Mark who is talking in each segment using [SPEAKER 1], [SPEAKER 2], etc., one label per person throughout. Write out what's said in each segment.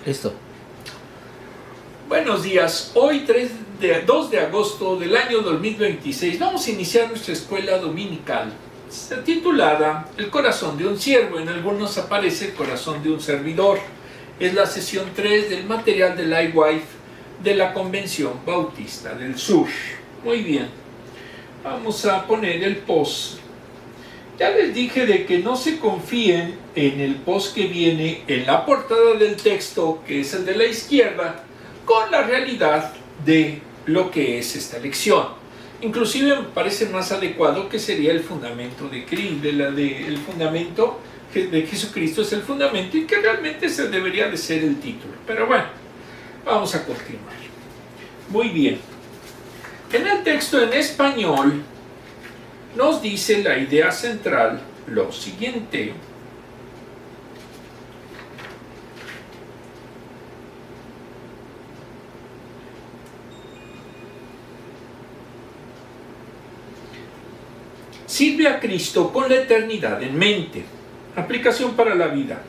[SPEAKER 1] Listo.
[SPEAKER 2] Buenos días, hoy 2 de agosto del año 2026 vamos a iniciar nuestra escuela dominical titulada El corazón de un siervo. En algunos aparece el corazón de un servidor. Es la sesión 3 del material de Lightwave de la Convención Bautista del Sur. Muy bien, vamos a poner el post. Ya les dije de que no se confíen en el post que viene en la portada del texto, que es el de la izquierda, con la realidad de lo que es esta lección. Inclusive me parece más adecuado que sería el fundamento de Cristo, el fundamento de Jesucristo es el fundamento, y que realmente ese debería de ser el título. Pero bueno, vamos a continuar. Muy bien. En el texto en español nos dice la idea central lo siguiente. Sirve a Cristo con la eternidad en mente. Aplicación para la vida.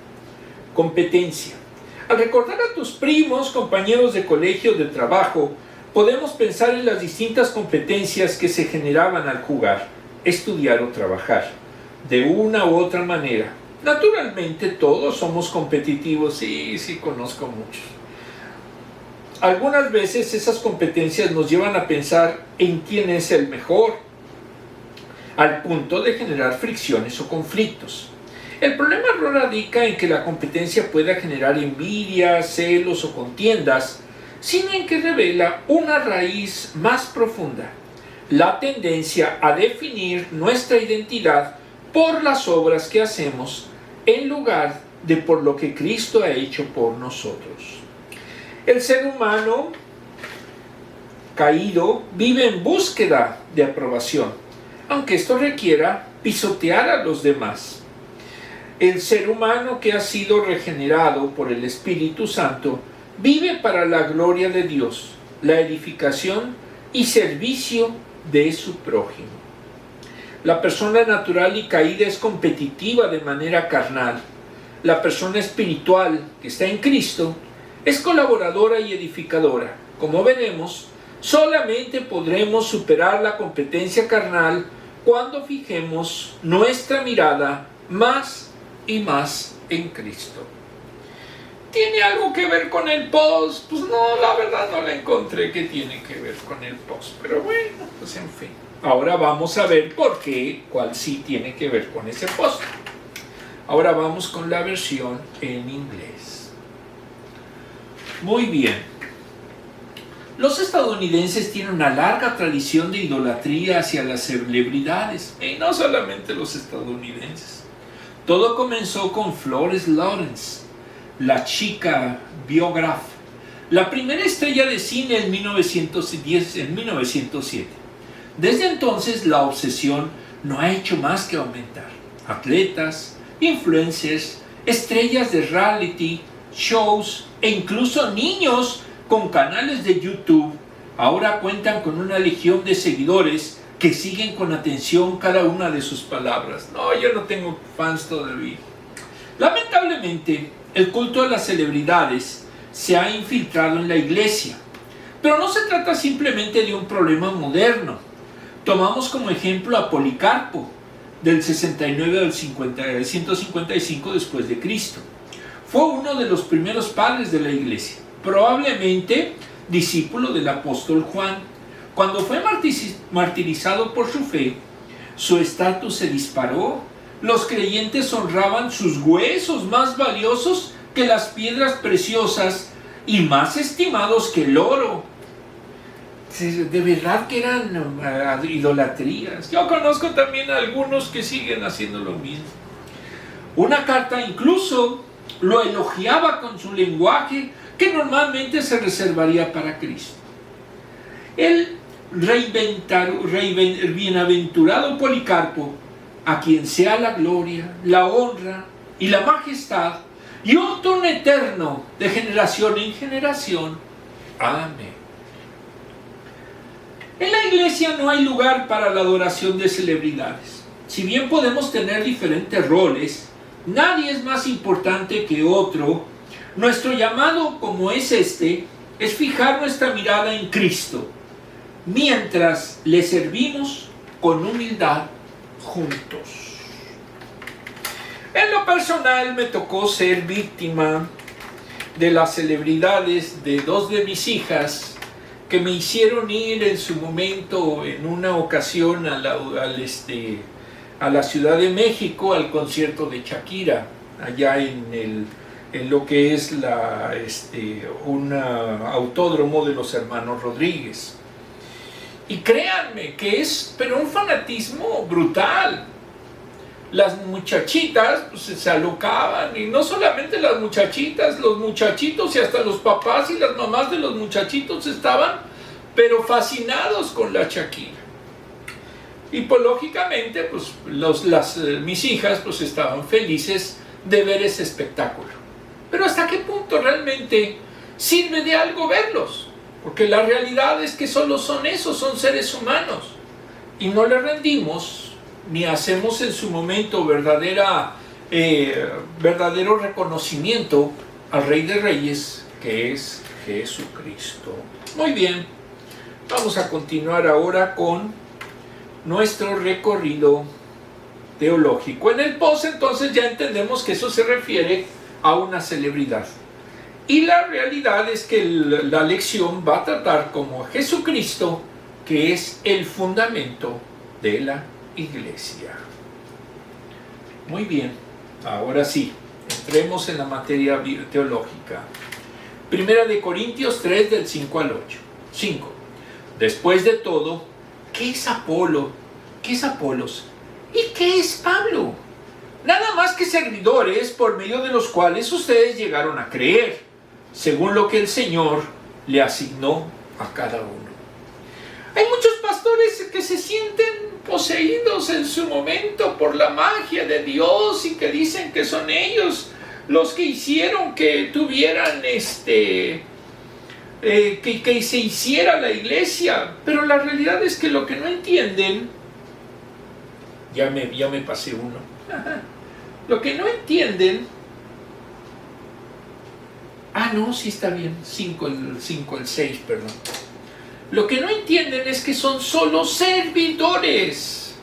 [SPEAKER 2] Competencia. Al recordar a tus primos, compañeros de colegio, de trabajo, podemos pensar en las distintas competencias que se generaban al jugar, estudiar o trabajar, de una u otra manera. Naturalmente todos somos competitivos, sí conozco muchos. Algunas veces esas competencias nos llevan a pensar en quién es el mejor, al punto de generar fricciones o conflictos. El problema no radica en que la competencia pueda generar envidia, celos o contiendas, sino en que revela una raíz más profunda, la tendencia a definir nuestra identidad por las obras que hacemos en lugar de por lo que Cristo ha hecho por nosotros. El ser humano caído vive en búsqueda de aprobación, aunque esto requiera pisotear a los demás. El ser humano que ha sido regenerado por el Espíritu Santo vive para la gloria de Dios, la edificación y servicio de su prójimo. La persona natural y caída es competitiva de manera carnal. La persona espiritual que está en Cristo es colaboradora y edificadora. Como veremos, solamente podremos superar la competencia carnal cuando fijemos nuestra mirada más y más en Cristo. ¿Tiene algo que ver con el post? Pues no, la verdad no la encontré que tiene que ver con el post. Pero bueno, pues en fin. Ahora vamos a ver por qué, cuál sí tiene que ver con ese post. Ahora vamos con la versión en inglés. Muy bien. Los estadounidenses tienen una larga tradición de idolatría hacia las celebridades, y no solamente los estadounidenses. Todo comenzó con Florence Lawrence, la chica biógrafa, la primera estrella de cine en 1907. Desde entonces la obsesión no ha hecho más que aumentar. Atletas, influencers, estrellas de reality, shows e incluso niños con canales de YouTube ahora cuentan con una legión de seguidores que siguen con atención cada una de sus palabras. No, yo no tengo fans todavía. Lamentablemente, el culto a las celebridades se ha infiltrado en la iglesia. Pero no se trata simplemente de un problema moderno. Tomamos como ejemplo a Policarpo, del 69 al 155 después de Cristo. Fue uno de los primeros padres de la iglesia, probablemente discípulo del apóstol Juan. Cuando fue martirizado por su fe, su estatus se disparó. Los creyentes honraban sus huesos más valiosos que las piedras preciosas y más estimados que el oro. De verdad que eran idolatrías. Yo conozco también a algunos que siguen haciendo lo mismo. Una carta incluso lo elogiaba con su lenguaje que normalmente se reservaría para Cristo. El bienaventurado Policarpo, a quien sea la gloria, la honra y la majestad y un trono eterno de generación en generación. Amén. En la iglesia no hay lugar para la adoración de celebridades. Si bien podemos tener diferentes roles, nadie es más importante que otro Nuestro llamado, como es este, es fijar nuestra mirada en Cristo, mientras le servimos con humildad juntos. En lo personal me tocó ser víctima de las celebridades de dos de mis hijas que me hicieron ir en su momento, en una ocasión, a la Ciudad de México, al concierto de Shakira, allá en lo que es un autódromo de los hermanos Rodríguez. Y créanme que pero un fanatismo brutal. Las muchachitas pues, se alocaban, y no solamente las muchachitas, los muchachitos y hasta los papás y las mamás de los muchachitos estaban pero fascinados con la Shakira. Y pues lógicamente pues, mis hijas pues, estaban felices de ver ese espectáculo. Pero ¿hasta qué punto realmente sirve de algo verlos? Porque la realidad es que solo son esos, son seres humanos, y no le rendimos ni hacemos en su momento verdadero reconocimiento al Rey de Reyes, que es Jesucristo. Muy bien, vamos a continuar ahora con nuestro recorrido teológico. En el post entonces ya entendemos que eso se refiere a una celebridad. Y la realidad es que la lección va a tratar como Jesucristo, que es el fundamento de la Iglesia. Muy bien, ahora sí, entremos en la materia teológica. Primera de Corintios 3, del 5 al 8. 5. Después de todo, ¿qué es Apolo? ¿Qué es Apolos? ¿Y qué es Pablo? Nada más que servidores por medio de los cuales ustedes llegaron a creer, según lo que el Señor le asignó a cada uno. Hay muchos pastores que se sienten poseídos en su momento por la magia de Dios y que dicen que son ellos los que hicieron que tuvieran que se hiciera la iglesia. Pero la realidad es que lo que no entienden, ya me pasé uno. Lo que no entienden, no, sí está bien, el 6, perdón. Lo que no entienden es que son solo servidores.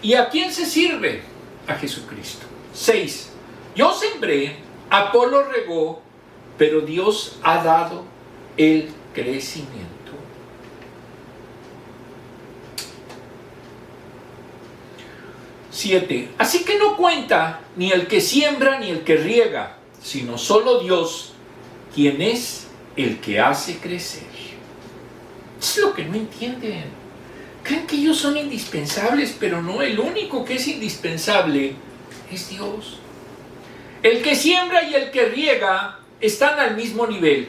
[SPEAKER 2] ¿Y a quién se sirve? A Jesucristo. 6. Yo sembré, Apolo regó, pero Dios ha dado el crecimiento. 7. Así que no cuenta ni el que siembra ni el que riega, sino solo Dios, quien es el que hace crecer. Es lo que no entienden. Creen que ellos son indispensables, pero no, el único que es indispensable es Dios. El que siembra y el que riega están al mismo nivel,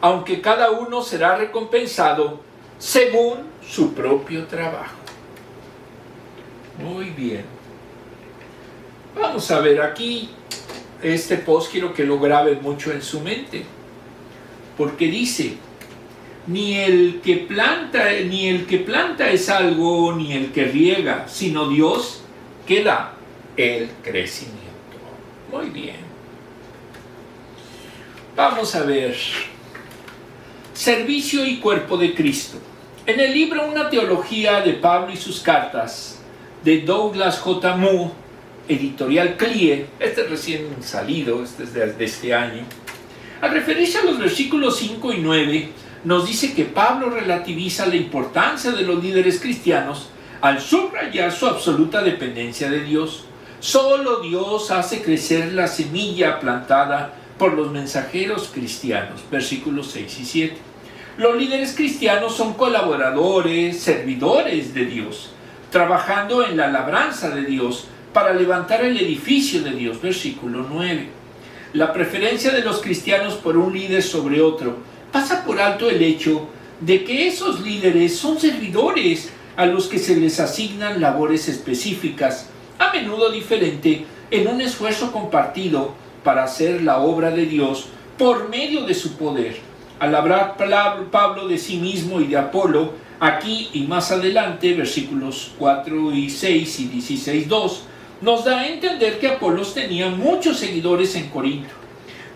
[SPEAKER 2] aunque cada uno será recompensado según su propio trabajo. Muy bien. Vamos a ver aquí, este post quiero que lo graben mucho en su mente, porque dice: ni el que planta es algo, ni el que riega, sino Dios que da el crecimiento. Muy bien. Vamos a ver. Servicio y cuerpo de Cristo. En el libro Una teología de Pablo y sus cartas, de Douglas J. Moo, editorial CLIE, este es recién salido, este es de este año, al referirse a los versículos 5 y 9, nos dice que Pablo relativiza la importancia de los líderes cristianos al subrayar su absoluta dependencia de Dios. Solo Dios hace crecer la semilla plantada por los mensajeros cristianos, versículos 6 y 7. Los líderes cristianos son colaboradores, servidores de Dios, trabajando en la labranza de Dios para levantar el edificio de Dios, versículo 9. La preferencia de los cristianos por un líder sobre otro pasa por alto el hecho de que esos líderes son servidores a los que se les asignan labores específicas, a menudo diferente, en un esfuerzo compartido para hacer la obra de Dios por medio de su poder. Al hablar Pablo de sí mismo y de Apolo, aquí y más adelante, versículos 4 y 6 y 16, 2, nos da a entender que Apolos tenía muchos seguidores en Corinto.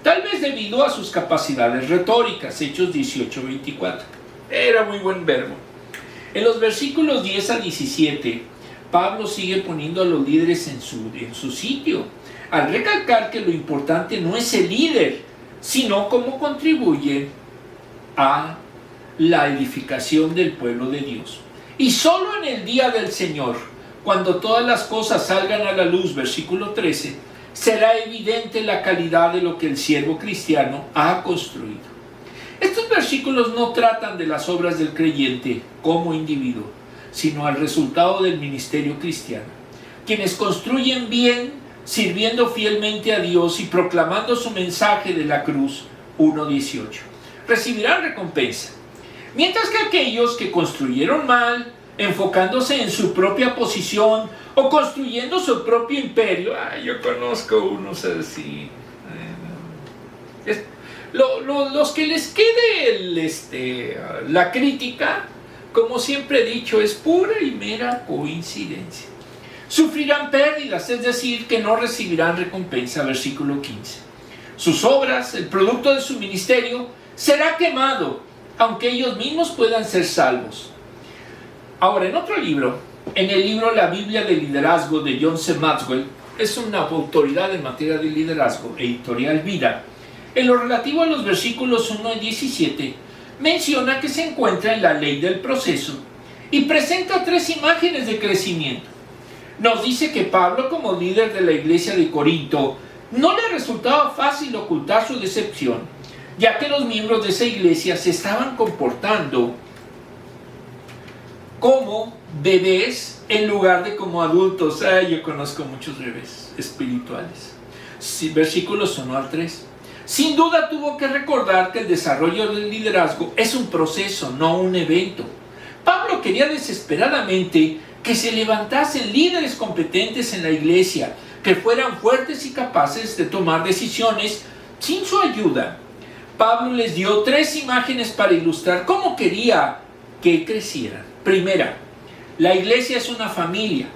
[SPEAKER 2] tal vez debido a sus capacidades retóricas, Hechos 18:24. Era muy buen verbo. En los versículos 10 a 17, Pablo sigue poniendo a los líderes en su sitio, al recalcar que lo importante no es el líder, sino cómo contribuye a la edificación del pueblo de Dios. Y solo en el día del Señor, cuando todas las cosas salgan a la luz, versículo 13, será evidente la calidad de lo que el siervo cristiano ha construido. Estos versículos no tratan de las obras del creyente como individuo, sino al resultado del ministerio cristiano. Quienes construyen bien, sirviendo fielmente a Dios y proclamando su mensaje de la cruz, 1:18, recibirán recompensa. Mientras que aquellos que construyeron mal, enfocándose en su propia posición o construyendo su propio imperio, yo conozco unos así, los que les quede la crítica, como siempre he dicho, es pura y mera coincidencia. Sufrirán pérdidas, es decir, que no recibirán recompensa, versículo 15. Sus obras, el producto de su ministerio, será quemado, aunque ellos mismos puedan ser salvos. Ahora, en otro libro, en el libro La Biblia de Liderazgo de John C. Maxwell, es una autoridad en materia de liderazgo, editorial Vida, en lo relativo a los versículos 1 y 17, menciona que se encuentra en la ley del proceso y presenta 3 imágenes de crecimiento. Nos dice que Pablo, como líder de la iglesia de Corinto, no le resultaba fácil ocultar su decepción, ya que los miembros de esa iglesia se estaban comportando como bebés en lugar de como adultos. Yo conozco muchos bebés espirituales. Versículos 1 al 3. Sin duda tuvo que recordar que el desarrollo del liderazgo es un proceso, no un evento. Pablo quería desesperadamente que se levantasen líderes competentes en la iglesia, que fueran fuertes y capaces de tomar decisiones sin su ayuda. Pablo les dio 3 imágenes para ilustrar cómo quería que crecieran. Primera, la iglesia es una familia.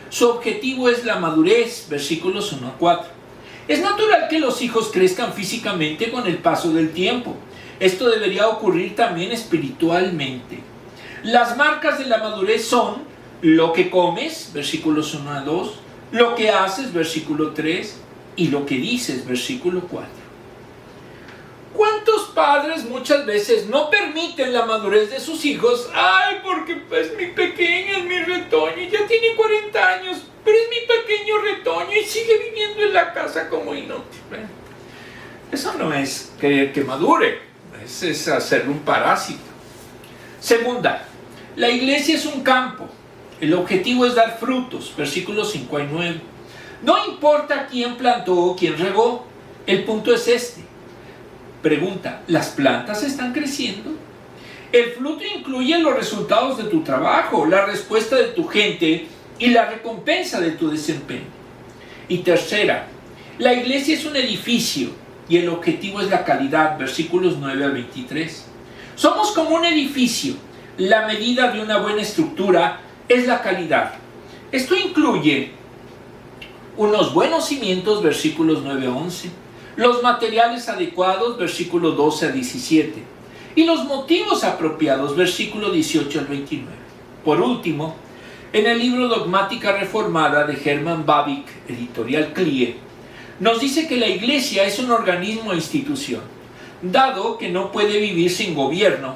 [SPEAKER 2] Su objetivo es la madurez, versículos 1 a 4. Es natural que los hijos crezcan físicamente con el paso del tiempo. Esto debería ocurrir también espiritualmente. Las marcas de la madurez son lo que comes, versículos 1 a 2, lo que haces, versículo 3, y lo que dices, versículo 4. ¿Cuántos padres muchas veces no permiten la madurez de sus hijos? Porque es mi pequeño, es mi retoño, ya tiene 40 años, pero es mi pequeño retoño y sigue viviendo en la casa como inútil. Eso no es que madure, es hacerle un parásito. Segunda, la iglesia es un campo. El objetivo es dar frutos, versículos 5 y 9. No importa quién plantó o quién regó, el punto es este. Pregunta, ¿las plantas están creciendo? El fruto incluye los resultados de tu trabajo, la respuesta de tu gente y la recompensa de tu desempeño. Y tercera, la iglesia es un edificio y el objetivo es la calidad, versículos 9 al 23. Somos como un edificio. La medida de una buena estructura es la calidad. Esto incluye unos buenos cimientos, versículos 9 a 11. Los materiales adecuados, versículos 12 a 17, y los motivos apropiados, versículos 18 al 29. Por último, en el libro Dogmática Reformada de Herman Bavinck, editorial CLIE, nos dice que la iglesia es un organismo e institución, dado que no puede vivir sin gobierno.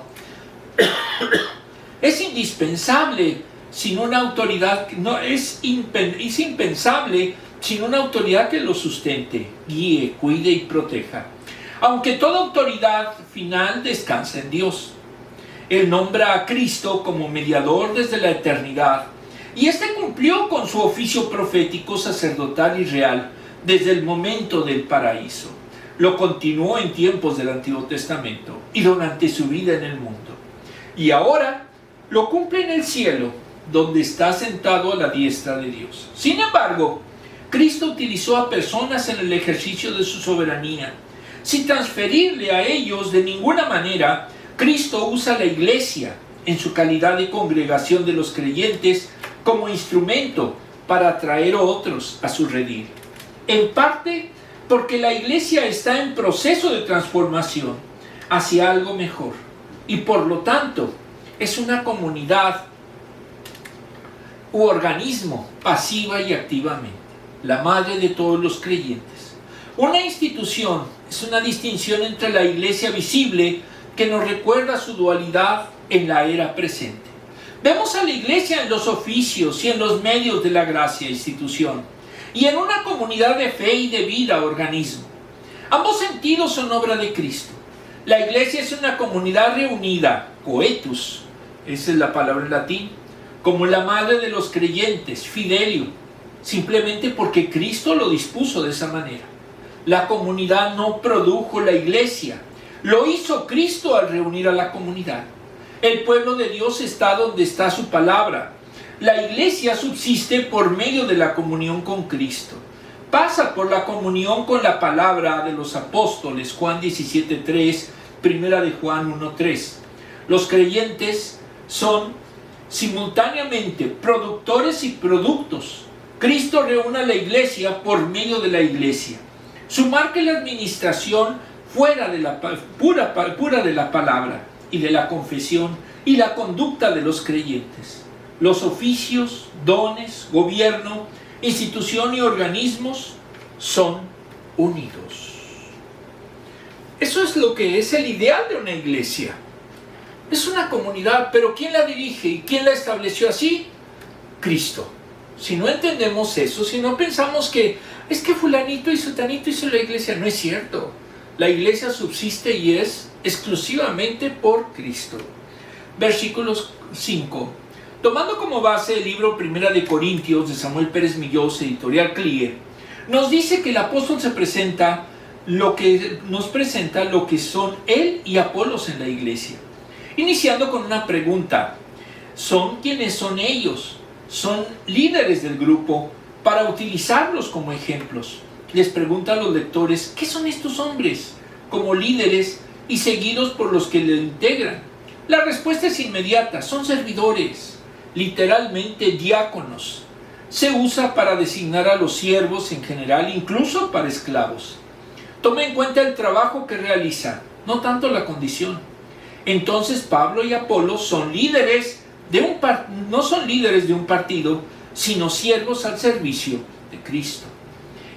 [SPEAKER 2] Es indispensable sin una autoridad, es impensable sin una autoridad que lo sustente, guíe, cuide y proteja. Aunque toda autoridad final descansa en Dios. Él nombra a Cristo como mediador desde la eternidad, y éste cumplió con su oficio profético, sacerdotal y real desde el momento del paraíso. Lo continuó en tiempos del Antiguo Testamento y durante su vida en el mundo. Y ahora lo cumple en el cielo, donde está sentado a la diestra de Dios. Sin embargo, Cristo utilizó a personas en el ejercicio de su soberanía. Sin transferirle a ellos de ninguna manera, Cristo usa la iglesia en su calidad de congregación de los creyentes como instrumento para atraer a otros a su redil. En parte porque la iglesia está en proceso de transformación hacia algo mejor y por lo tanto es una comunidad u organismo pasiva y activamente, la madre de todos los creyentes. Una institución es una distinción entre la iglesia visible que nos recuerda su dualidad en la era presente. Vemos a la iglesia en los oficios y en los medios de la gracia, institución, y en una comunidad de fe y de vida, organismo. Ambos sentidos son obra de Cristo. La iglesia es una comunidad reunida, coetus, esa es la palabra en latín, como la madre de los creyentes, fidelio, simplemente porque Cristo lo dispuso de esa manera. La comunidad no produjo la iglesia, lo hizo Cristo al reunir a la comunidad. El pueblo de Dios está donde está su palabra. La iglesia subsiste por medio de la comunión con Cristo. Pasa por la comunión con la palabra de los apóstoles, Juan 17:3, primera de Juan 1:3. Los creyentes son simultáneamente productores y productos. Cristo reúne a la iglesia por medio de la iglesia. Su marca es la administración fuera de la pura de la palabra y de la confesión y la conducta de los creyentes. Los oficios, dones, gobierno, institución y organismos son unidos. Eso es lo que es el ideal de una iglesia. Es una comunidad, pero ¿quién la dirige y quién la estableció así? Cristo. Si no entendemos eso, si no pensamos que es que fulanito y sutanito hizo la iglesia, no es cierto. La iglesia subsiste y es exclusivamente por Cristo. Versículos 5. Tomando como base el libro Primera de Corintios de Samuel Pérez Millós, editorial Clier, nos dice que el apóstol nos presenta lo que son él y Apolos en la iglesia. Iniciando con una pregunta: ¿son quienes son ellos? Son líderes del grupo para utilizarlos como ejemplos. Les pregunta a los lectores: ¿qué son estos hombres como líderes y seguidos por los que le integran? La respuesta es inmediata: son servidores, literalmente diáconos. Se usa para designar a los siervos en general, incluso para esclavos. Toma en cuenta el trabajo que realizan, no tanto la condición. Entonces Pablo y Apolos son líderes no son líderes de un partido, sino siervos al servicio de Cristo.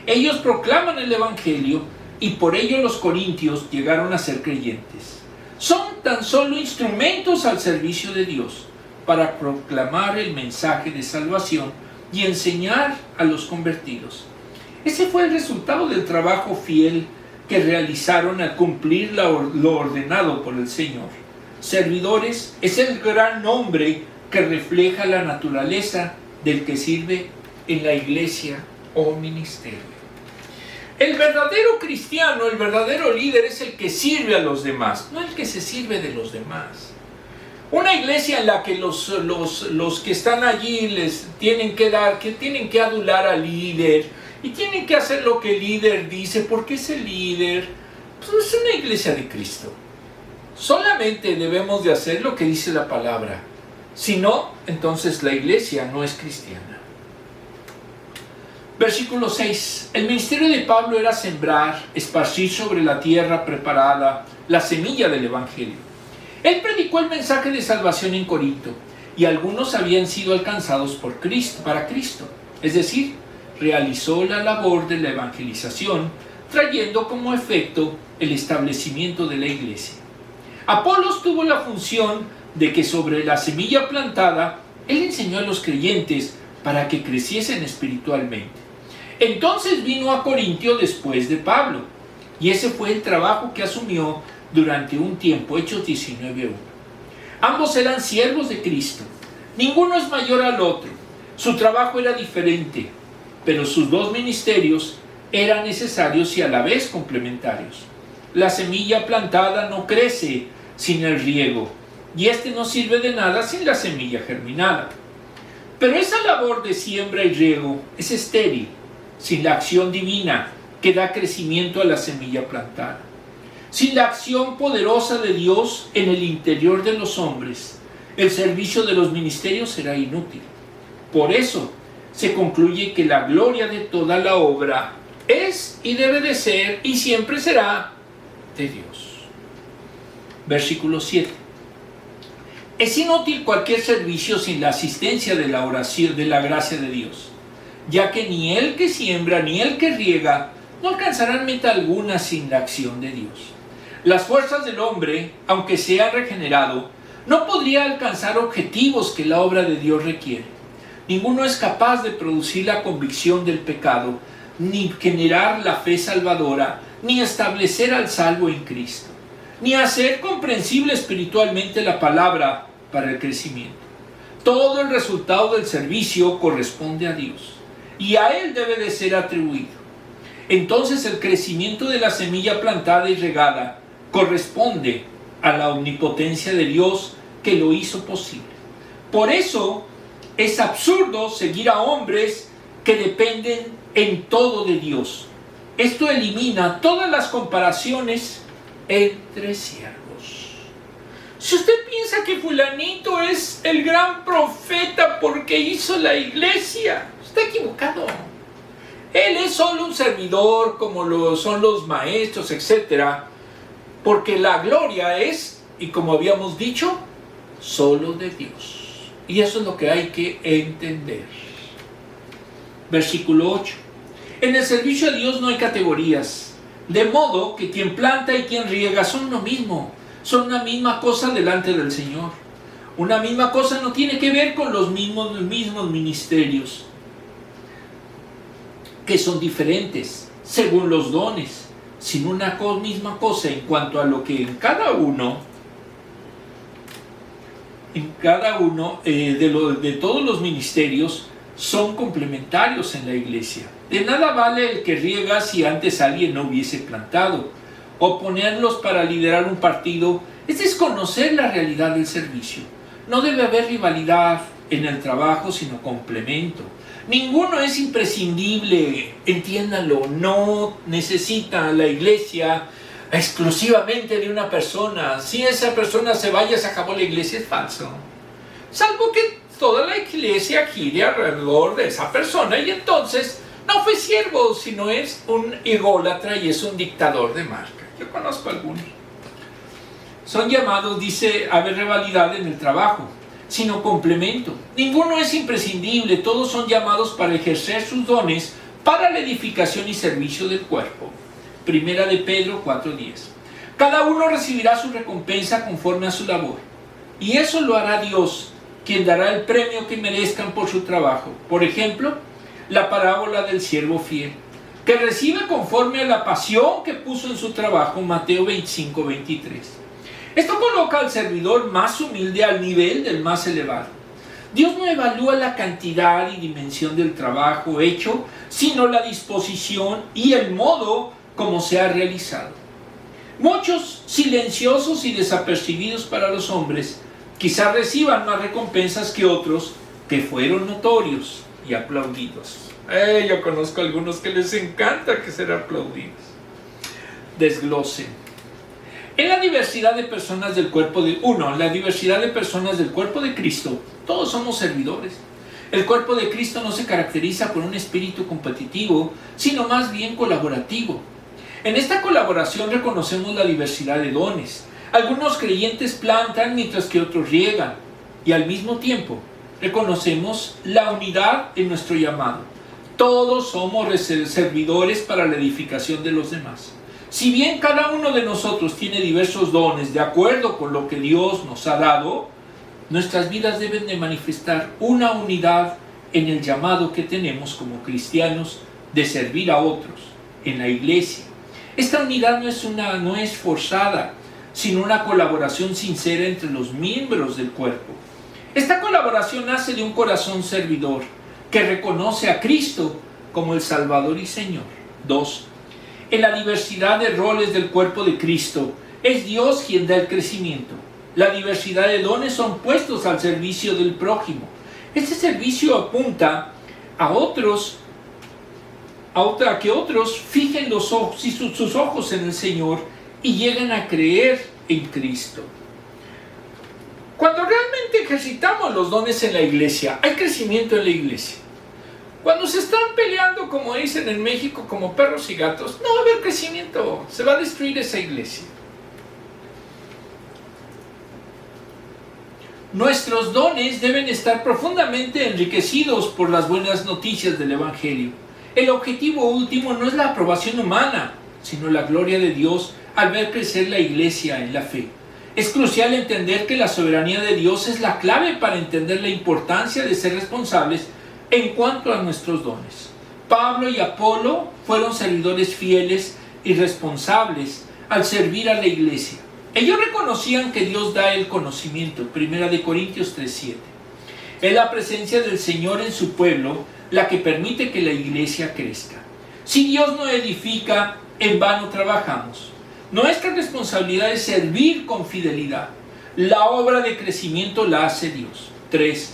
[SPEAKER 2] Ellos proclaman el Evangelio y por ello los corintios llegaron a ser creyentes. Son tan solo instrumentos al servicio de Dios para proclamar el mensaje de salvación y enseñar a los convertidos. Ese fue el resultado del trabajo fiel que realizaron al cumplir lo ordenado por el Señor. Servidores es el gran nombre que refleja la naturaleza del que sirve en la iglesia o ministerio. El verdadero cristiano, el verdadero líder es el que sirve a los demás, no el que se sirve de los demás. Una iglesia en la que los que están allí les tienen que adular al líder y tienen que hacer lo que el líder dice porque es el líder, pues es una iglesia de Cristo. Solamente debemos de hacer lo que dice la palabra. Si no, entonces la iglesia no es cristiana. Versículo 6. El ministerio de Pablo era sembrar, esparcir sobre la tierra preparada la semilla del Evangelio. Él predicó el mensaje de salvación en Corinto y algunos habían sido alcanzados por Cristo, para Cristo. Es decir, realizó la labor de la evangelización, trayendo como efecto el establecimiento de la iglesia. Apolos tuvo la función de que sobre la semilla plantada, él enseñó a los creyentes para que creciesen espiritualmente. Entonces vino a Corintio después de Pablo, y ese fue el trabajo que asumió durante un tiempo, Hechos 19:1. Ambos eran siervos de Cristo, ninguno es mayor al otro, su trabajo era diferente, pero sus dos ministerios eran necesarios y a la vez complementarios. La semilla plantada no crece sin el riego, y este no sirve de nada sin la semilla germinada. Pero esa labor de siembra y riego es estéril, sin la acción divina que da crecimiento a la semilla plantada. Sin la acción poderosa de Dios en el interior de los hombres, el servicio de los ministerios será inútil. Por eso se concluye que la gloria de toda la obra es y debe de ser y siempre será de Dios. Versículo 7. Es inútil cualquier servicio sin la asistencia de la oración, de la gracia de Dios, ya que ni el que siembra ni el que riega no alcanzarán meta alguna sin la acción de Dios. Las fuerzas del hombre, aunque sea regenerado, no podría alcanzar objetivos que la obra de Dios requiere. Ninguno es capaz de producir la convicción del pecado, ni generar la fe salvadora, ni establecer al salvo en Cristo, ni hacer comprensible espiritualmente la palabra para el crecimiento. Todo el resultado del servicio corresponde a Dios, y a Él debe de ser atribuido. Entonces el crecimiento de la semilla plantada y regada corresponde a la omnipotencia de Dios que lo hizo posible. Por eso es absurdo seguir a hombres que dependen en todo de Dios. Esto elimina todas las comparaciones entre siervos. Si usted piensa que fulanito es el gran profeta porque hizo la iglesia, está equivocado. Él es solo un servidor como lo son los maestros, etc. Porque la gloria es, y como habíamos dicho, solo de Dios. Y eso es lo que hay que entender. Versículo 8. En el servicio a Dios no hay categorías, de modo que quien planta y quien riega son lo mismo, son una misma cosa delante del Señor. Una misma cosa no tiene que ver con los mismos ministerios, que son diferentes según los dones, sino una misma cosa en cuanto a lo que en cada uno de todos los ministerios son complementarios en la iglesia. De nada vale el que riega si antes alguien no hubiese plantado, o ponerlos para liderar un partido es desconocer la realidad del servicio. No debe haber rivalidad en el trabajo, sino complemento. Ninguno es imprescindible, entiéndanlo. No necesita la iglesia exclusivamente de una persona. Si esa persona se vaya, se acabó la iglesia, es falso. Salvo que toda la iglesia gire alrededor de esa persona, y entonces no fue siervo, sino es un ególatra y es un dictador de marca. Yo conozco algunos. Son llamados, dice, a haber rivalidad en el trabajo, sino complemento. Ninguno es imprescindible, todos son llamados para ejercer sus dones para la edificación y servicio del cuerpo. Primera de Pedro 4:10. Cada uno recibirá su recompensa conforme a su labor, y eso lo hará Dios, quien dará el premio que merezcan por su trabajo. Por ejemplo, la parábola del siervo fiel, que recibe conforme a la pasión que puso en su trabajo, Mateo 25:23. Esto coloca al servidor más humilde al nivel del más elevado. Dios no evalúa la cantidad y dimensión del trabajo hecho, sino la disposición y el modo como se ha realizado. Muchos, silenciosos y desapercibidos para los hombres, quizás reciban más recompensas que otros que fueron notorios y aplaudidos. Yo conozco a algunos que les encanta que ser aplaudidos. Desglose. En la diversidad de personas del cuerpo de la diversidad de personas del cuerpo de Cristo, todos somos servidores. El cuerpo de Cristo no se caracteriza por un espíritu competitivo, sino más bien colaborativo. En esta colaboración reconocemos la diversidad de dones. Algunos creyentes plantan mientras que otros riegan, y al mismo tiempo reconocemos la unidad en nuestro llamado. Todos somos servidores para la edificación de los demás. Si bien cada uno de nosotros tiene diversos dones de acuerdo con lo que Dios nos ha dado, nuestras vidas deben de manifestar una unidad en el llamado que tenemos como cristianos de servir a otros en la iglesia. Esta unidad no es forzada, sino una colaboración sincera entre los miembros del cuerpo. Esta colaboración nace de un corazón servidor que reconoce a Cristo como el Salvador y Señor. 2. En la diversidad de roles del cuerpo de Cristo, es Dios quien da el crecimiento. La diversidad de dones son puestos al servicio del prójimo. Este servicio apunta a que otros fijen los ojos y sus ojos en el Señor y lleguen a creer en Cristo. Cuando realmente ejercitamos los dones en la iglesia, hay crecimiento en la iglesia. Cuando se están peleando, como dicen en México, como perros y gatos, no va a haber crecimiento, se va a destruir esa iglesia. Nuestros dones deben estar profundamente enriquecidos por las buenas noticias del Evangelio. El objetivo último no es la aprobación humana, sino la gloria de Dios al ver crecer la iglesia en la fe. Es crucial entender que la soberanía de Dios es la clave para entender la importancia de ser responsables en cuanto a nuestros dones. Pablo y Apolo fueron servidores fieles y responsables al servir a la iglesia. Ellos reconocían que Dios da el conocimiento, 1 Corintios 3:7. Es la presencia del Señor en su pueblo la que permite que la iglesia crezca. Si Dios no edifica, en vano trabajamos. Nuestra responsabilidad es servir con fidelidad. La obra de crecimiento la hace Dios. 3.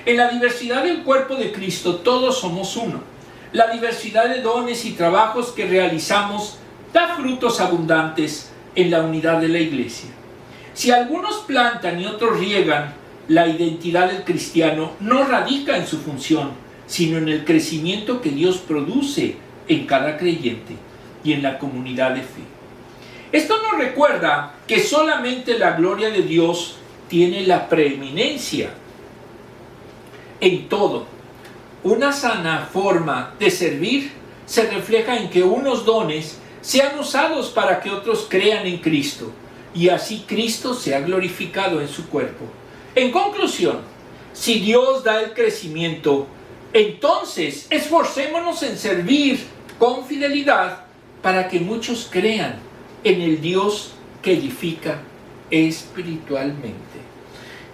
[SPEAKER 2] En la diversidad del cuerpo de Cristo todos somos uno. La diversidad de dones y trabajos que realizamos da frutos abundantes en la unidad de la iglesia. Si algunos plantan y otros riegan, la identidad del cristiano no radica en su función, sino en el crecimiento que Dios produce en cada creyente y en la comunidad de fe. Esto nos recuerda que solamente la gloria de Dios tiene la preeminencia en todo. Una sana forma de servir se refleja en que unos dones sean usados para que otros crean en Cristo y así Cristo sea glorificado en su cuerpo. En conclusión, si Dios da el crecimiento, entonces esforcémonos en servir con fidelidad para que muchos crean en el Dios que edifica espiritualmente.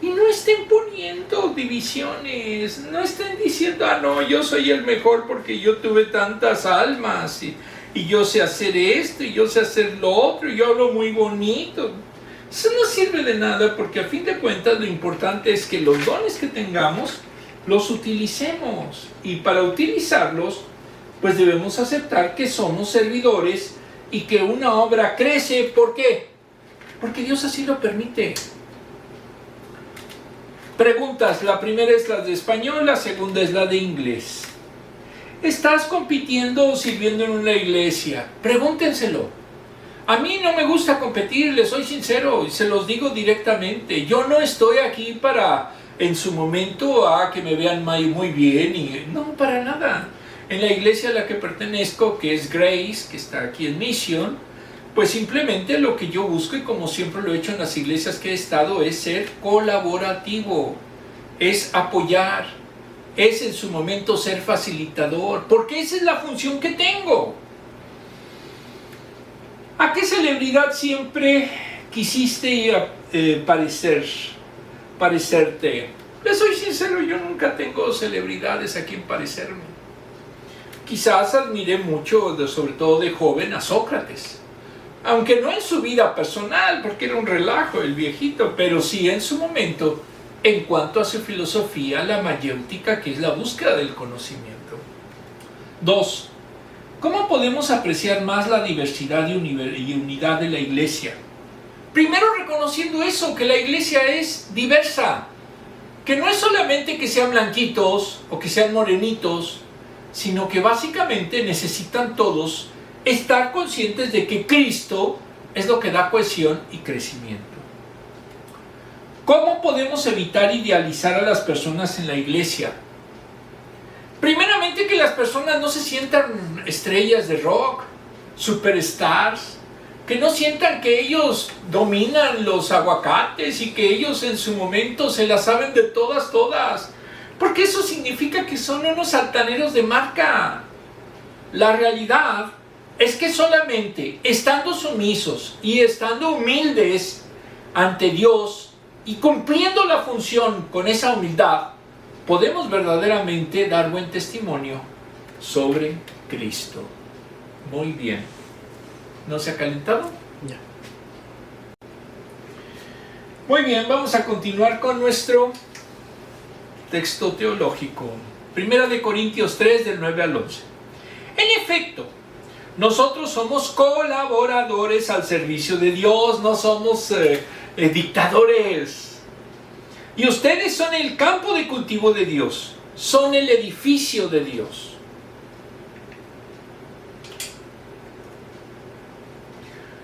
[SPEAKER 2] Y no estén poniendo divisiones, no estén diciendo, no, yo soy el mejor porque yo tuve tantas almas y yo sé hacer esto y yo sé hacer lo otro y yo hablo muy bonito. Eso no sirve de nada porque a fin de cuentas lo importante es que los dones que tengamos los utilicemos y para utilizarlos pues debemos aceptar que somos servidores y que una obra crece. ¿Por qué? Porque Dios así lo permite. Preguntas, la primera es la de español, la segunda es la de inglés. ¿Estás compitiendo o sirviendo en una iglesia? Pregúntenselo. A mí no me gusta competir, les soy sincero y se los digo directamente. Yo no estoy aquí para, en su momento, que me vean muy bien. No, para nada. En la iglesia a la que pertenezco, que es Grace, que está aquí en Mission, pues simplemente lo que yo busco, y como siempre lo he hecho en las iglesias que he estado, es ser colaborativo, es apoyar, es en su momento ser facilitador, porque esa es la función que tengo. ¿A qué celebridad siempre quisiste parecerte? Les soy sincero, yo nunca tengo celebridades a quien parecerme. Quizás admiré mucho, sobre todo de joven, a Sócrates. Aunque no en su vida personal, porque era un relajo el viejito, pero sí en su momento, en cuanto a su filosofía, la mayéutica, que es la búsqueda del conocimiento. 2. ¿Cómo podemos apreciar más la diversidad y unidad de la iglesia? Primero reconociendo eso, que la iglesia es diversa, que no es solamente que sean blanquitos o que sean morenitos, sino que básicamente necesitan todos estar conscientes de que Cristo es lo que da cohesión y crecimiento. ¿Cómo podemos evitar idealizar a las personas en la iglesia? Primeramente, que las personas no se sientan estrellas de rock, superstars, que no sientan que ellos dominan los aguacates y que ellos en su momento se las saben de todas, porque eso significa que son unos altaneros de marca. La realidad es que solamente estando sumisos y estando humildes ante Dios y cumpliendo la función con esa humildad, podemos verdaderamente dar buen testimonio sobre Cristo. Muy bien. ¿No se ha calentado?
[SPEAKER 1] Ya.
[SPEAKER 2] Muy bien, vamos a continuar con nuestro texto teológico. 1 Corintios 3, del 9 al 11. En efecto, nosotros somos colaboradores al servicio de Dios, no somos dictadores. Y ustedes son el campo de cultivo de Dios. son el edificio de Dios.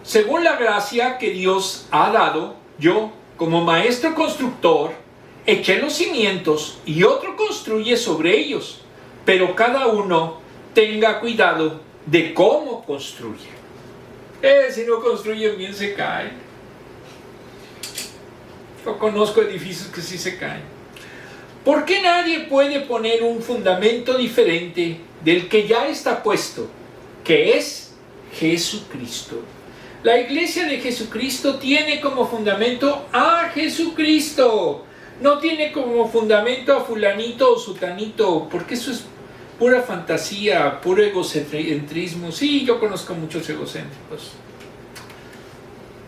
[SPEAKER 2] Según la gracia que Dios ha dado, yo, como maestro constructor, eché los cimientos y otro construye sobre ellos, pero cada uno tenga cuidado de cómo construye. Si no construyen bien se caen. Yo conozco edificios que sí se caen. ¿Por qué nadie puede poner un fundamento diferente del que ya está puesto, que es Jesucristo? La iglesia de Jesucristo tiene como fundamento a Jesucristo. No tiene como fundamento a fulanito o sutanito, porque eso es pura fantasía, puro egocentrismo. Sí, yo conozco muchos egocéntricos.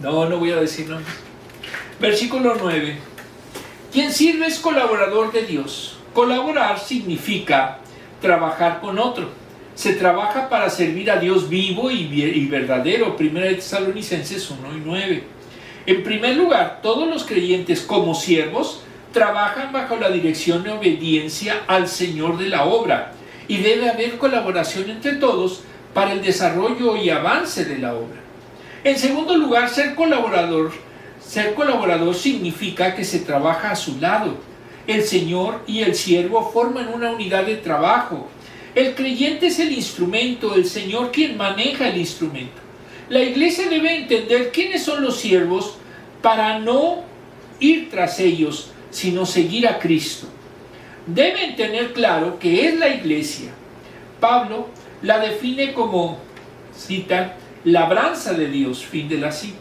[SPEAKER 2] No voy a decir nombres. Versículo 9. Quien sirve es colaborador de Dios. Colaborar significa trabajar con otro. Se trabaja para servir a Dios vivo y verdadero. 1 Tesalonicenses 1 y 9. En primer lugar, todos los creyentes como siervos trabajan bajo la dirección y obediencia al Señor de la obra. Y debe haber colaboración entre todos para el desarrollo y avance de la obra. En segundo lugar, ser colaborador significa que se trabaja a su lado. El Señor y el siervo forman una unidad de trabajo. El creyente es el instrumento, el Señor quien maneja el instrumento. La iglesia debe entender quiénes son los siervos para no ir tras ellos, sino seguir a Cristo. Deben tener claro qué es la iglesia. Pablo la define como, cita, labranza de Dios, fin de la cita.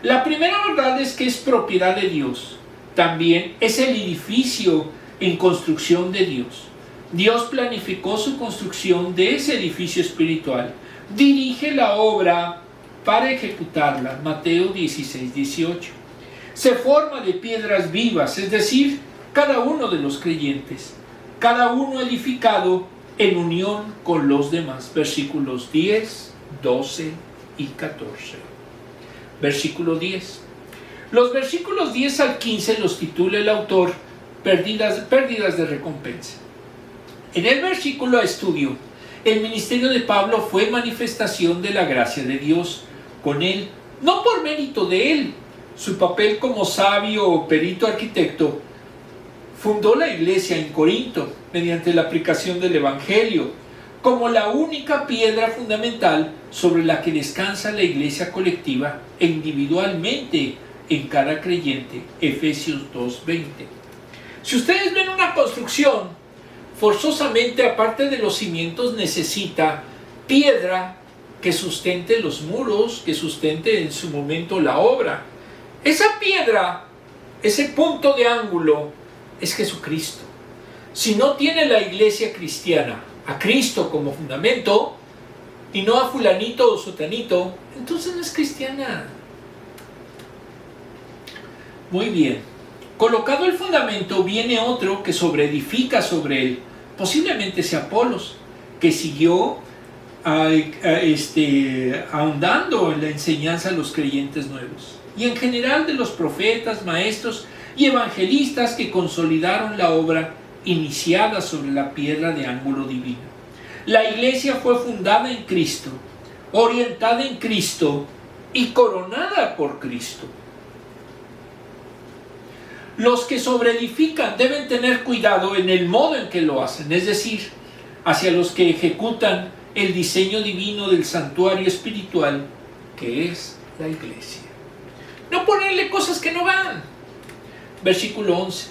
[SPEAKER 2] La primera verdad es que es propiedad de Dios. También es el edificio en construcción de Dios. Dios planificó su construcción de ese edificio espiritual. Dirige la obra para ejecutarla. Mateo 16, 18. Se forma de piedras vivas, es decir, cada uno de los creyentes. Cada uno edificado en unión con los demás. Versículos 10, 12 y 14. Versículo 10. Los versículos 10 al 15 los titula el autor Pérdidas de recompensa. En el versículo a estudio, el ministerio de Pablo fue manifestación de la gracia de Dios con él, no por mérito de él. Su papel como sabio o perito arquitecto fundó la iglesia en Corinto mediante la aplicación del Evangelio, como la única piedra fundamental sobre la que descansa la iglesia colectiva e individualmente en cada creyente. Efesios 2:20. Si ustedes ven una construcción, forzosamente, aparte de los cimientos, necesita piedra que sustente los muros, que sustente en su momento la obra. Esa piedra, ese punto de ángulo, es Jesucristo. Si no tiene la iglesia cristiana a Cristo como fundamento, y no a fulanito o sotanito, entonces no es cristiana. Muy bien. Colocado el fundamento, viene otro que sobreedifica sobre él. Posiblemente sea Apolos, que siguió ahondando en la enseñanza de los creyentes nuevos. Y en general de los profetas, maestros y evangelistas que consolidaron la obra iniciada sobre la piedra de ángulo divino. La iglesia fue fundada en Cristo, orientada en Cristo y coronada por Cristo. Los que sobreedifican deben tener cuidado en el modo en que lo hacen, es decir, hacia los que ejecutan el diseño divino del santuario espiritual que es la iglesia. No ponerle cosas que no van. Versículo 11.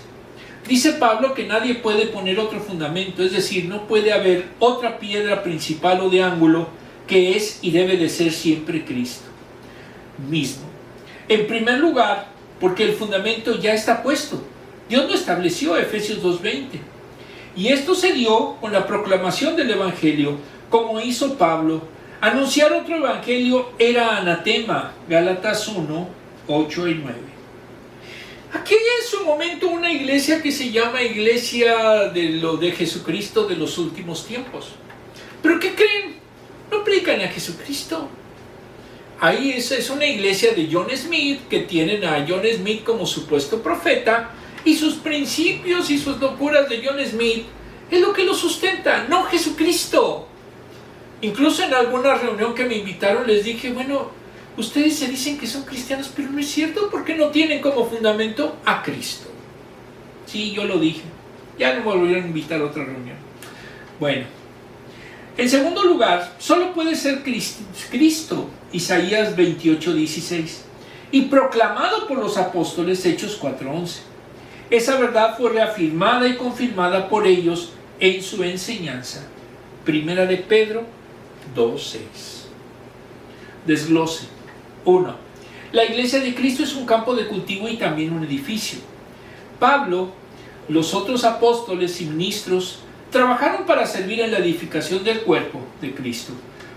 [SPEAKER 2] Dice Pablo que nadie puede poner otro fundamento, es decir, no puede haber otra piedra principal o de ángulo que es y debe de ser siempre Cristo mismo. En primer lugar, porque el fundamento ya está puesto. Dios lo estableció, Efesios 2:20. Y esto se dio con la proclamación del Evangelio, como hizo Pablo. Anunciar otro Evangelio era anatema, Gálatas 1, 8 y 9. Aquí hay en su momento una iglesia que se llama Iglesia de Jesucristo de los últimos tiempos. ¿Pero qué creen? No aplican a Jesucristo. Ahí es una iglesia de John Smith, que tienen a John Smith como supuesto profeta, y sus principios y sus locuras de John Smith Es lo que lo sustenta, no Jesucristo. Incluso en alguna reunión que me invitaron les dije, bueno, ustedes se dicen que son cristianos, pero no es cierto porque no tienen como fundamento a Cristo. Sí, yo lo dije. Ya no me volvieron a invitar a otra reunión. Bueno, en segundo lugar, solo puede ser Cristo, Isaías 28:16, y proclamado por los apóstoles, Hechos 4:11. Esa verdad fue reafirmada y confirmada por ellos en su enseñanza. Primera de Pedro 2:6. Desglose. 1. La iglesia de Cristo es un campo de cultivo y también un edificio. Pablo, los otros apóstoles y ministros trabajaron para servir en la edificación del cuerpo de Cristo,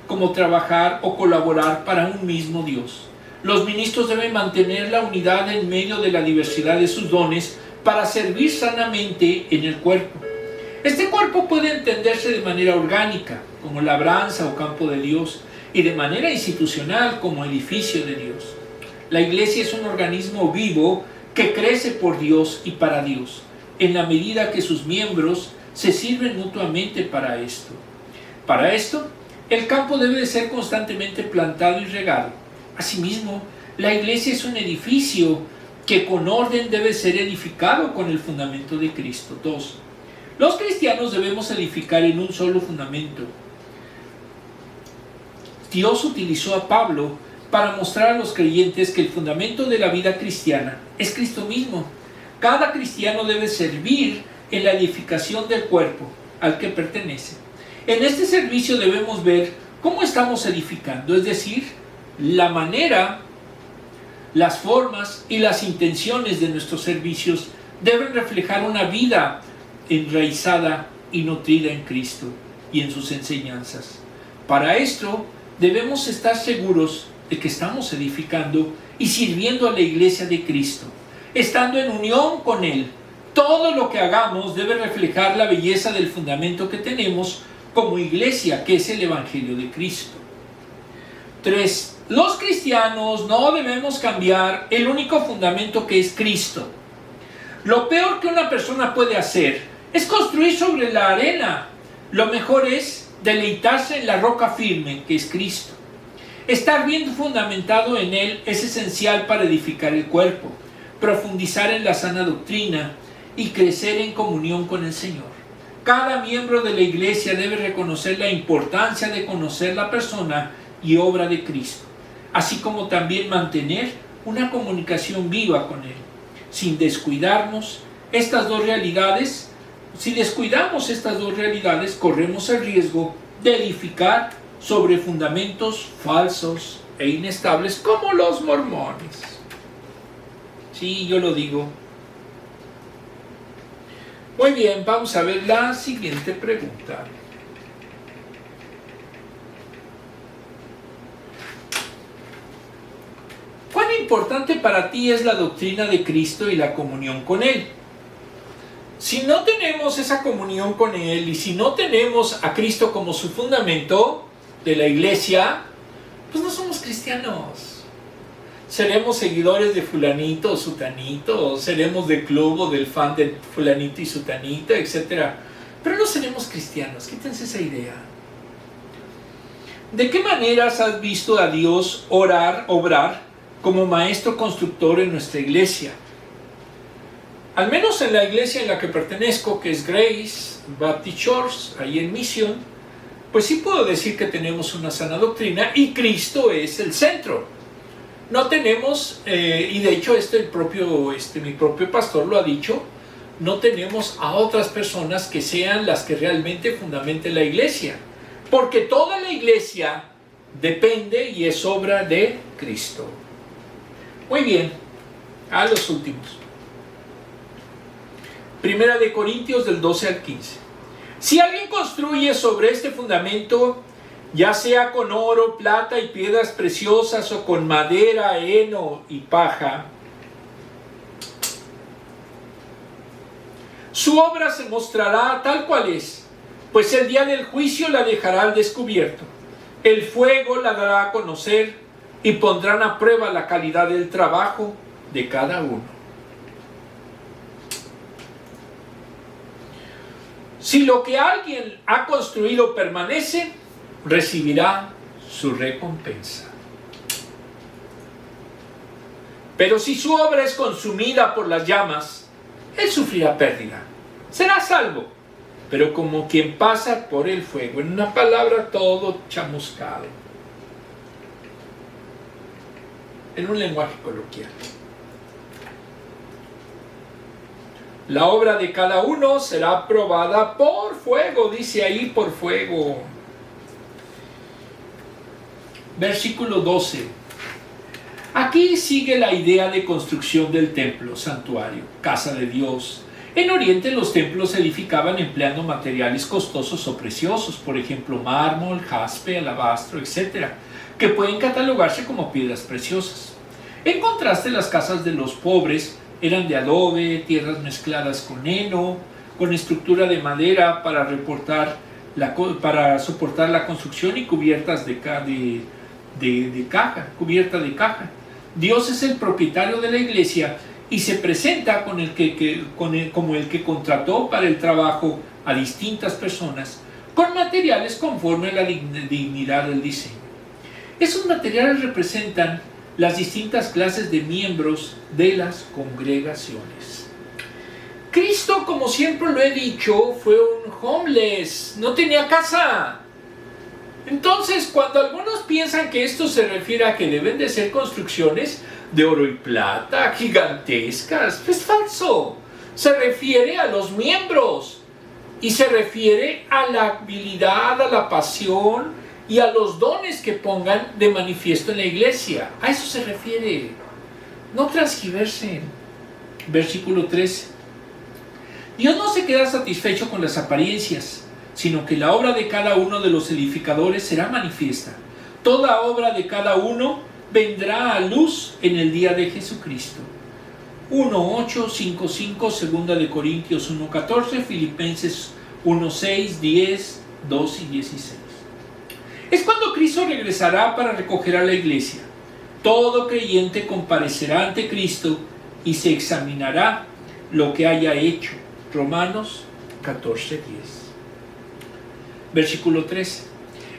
[SPEAKER 2] como trabajar o colaborar para un mismo Dios. Los ministros deben mantener la unidad en medio de la diversidad de sus dones para servir sanamente en el cuerpo. Este cuerpo puede entenderse de manera orgánica, como labranza o campo de Dios, y de manera institucional, como edificio de Dios. La iglesia es un organismo vivo que crece por Dios y para Dios, en la medida que sus miembros se sirven mutuamente para esto. Para esto, el campo debe de ser constantemente plantado y regado. Asimismo, la iglesia es un edificio que con orden debe ser edificado con el fundamento de Cristo. 2. Los cristianos debemos edificar en un solo fundamento. Dios utilizó a Pablo para mostrar a los creyentes que el fundamento de la vida cristiana es Cristo mismo. Cada cristiano debe servir en la edificación del cuerpo al que pertenece. En este servicio debemos ver cómo estamos edificando, es decir, la manera, las formas y las intenciones de nuestros servicios deben reflejar una vida enraizada y nutrida en Cristo y en sus enseñanzas. Para esto debemos estar seguros de que estamos edificando y sirviendo a la iglesia de Cristo, estando en unión con Él. Todo lo que hagamos debe reflejar la belleza del fundamento que tenemos como iglesia, que es el Evangelio de Cristo. 3. Los cristianos no debemos cambiar el único fundamento que es Cristo. Lo peor que una persona puede hacer es construir sobre la arena. Lo mejor es deleitarse en la roca firme, que es Cristo. Estar bien fundamentado en Él es esencial para edificar el cuerpo, profundizar en la sana doctrina y crecer en comunión con el Señor. Cada miembro de la iglesia debe reconocer la importancia de conocer la persona y obra de Cristo, así como también mantener una comunicación viva con Él. Si descuidamos estas dos realidades, corremos el riesgo de edificar sobre fundamentos falsos e inestables como los mormones. Sí, yo lo digo. Muy bien, vamos a ver la siguiente pregunta. ¿Cuán importante para ti es la doctrina de Cristo y la comunión con Él? Si no tenemos esa comunión con Él y si no tenemos a Cristo como su fundamento de la iglesia, pues no somos cristianos. Seremos seguidores de fulanito o sutanito, o seremos del club o del fan de fulanito y sutanito, etc. Pero no seremos cristianos, quítense esa idea. ¿De qué maneras has visto a Dios obrar como maestro constructor en nuestra iglesia? Al menos en la iglesia en la que pertenezco, que es Grace Baptist Church, ahí en Mission, pues sí puedo decir que tenemos una sana doctrina y Cristo es el centro. No tenemos, y de hecho mi propio pastor lo ha dicho, no tenemos a otras personas que sean las que realmente fundamenten la iglesia, porque toda la iglesia depende y es obra de Cristo. Muy bien, a los últimos. Primera de Corintios del 12 al 15. Si alguien construye sobre este fundamento, ya sea con oro, plata y piedras preciosas o con madera, heno y paja, su obra se mostrará tal cual es, pues el día del juicio la dejará al descubierto. El fuego la dará a conocer y pondrán a prueba la calidad del trabajo de cada uno. Si lo que alguien ha construido permanece, recibirá su recompensa. Pero si su obra es consumida por las llamas, él sufrirá pérdida. Será salvo, pero como quien pasa por el fuego. En una palabra, todo chamuscado. En un lenguaje coloquial. La obra de cada uno será probada por fuego, dice ahí, por fuego. Versículo 12. Aquí sigue la idea de construcción del templo, santuario, casa de Dios. En Oriente los templos se edificaban empleando materiales costosos o preciosos, por ejemplo mármol, jaspe, alabastro, etc., que pueden catalogarse como piedras preciosas. En contraste, las casas de los pobres eran de adobe, tierras mezcladas con heno, con estructura de madera para soportar la construcción y cubiertas de caja. Dios es el propietario de la iglesia y se presenta como el que contrató para el trabajo a distintas personas con materiales conforme a la dignidad del diseño. Esos materiales representan las distintas clases de miembros de las congregaciones. Cristo, como siempre lo he dicho, fue un homeless, no tenía casa. Entonces, cuando algunos piensan que esto se refiere a que deben de ser construcciones de oro y plata, gigantescas, es falso. Se refiere a los miembros y se refiere a la habilidad, a la pasión y a los dones que pongan de manifiesto en la iglesia. A eso se refiere. No transgiversen. Versículo 13. Dios no se queda satisfecho con las apariencias, sino que la obra de cada uno de los edificadores será manifiesta. Toda obra de cada uno vendrá a luz en el día de Jesucristo. 1:8, 5:5, 2 de Corintios 1:14, Filipenses 1:6, 10, 2 y 16. Es cuando Cristo regresará para recoger a la iglesia. Todo creyente comparecerá ante Cristo y se examinará lo que haya hecho. Romanos 14:10. Versículo 13.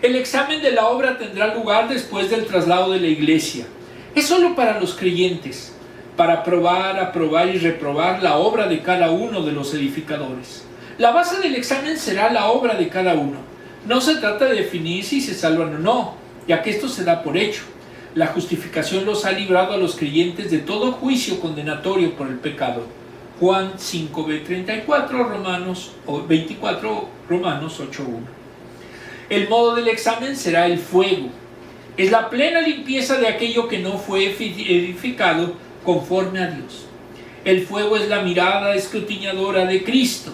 [SPEAKER 2] El examen de la obra tendrá lugar después del traslado de la iglesia. Es solo para los creyentes, para probar, aprobar y reprobar la obra de cada uno de los edificadores. La base del examen será la obra de cada uno. No se trata de definir si se salvan o no, ya que esto se da por hecho. La justificación los ha librado a los creyentes de todo juicio condenatorio por el pecado. Juan 5:34, Romanos 24, Romanos 8:1. El modo del examen será el fuego. Es la plena limpieza de aquello que no fue edificado conforme a Dios. El fuego es la mirada escrutinadora de Cristo,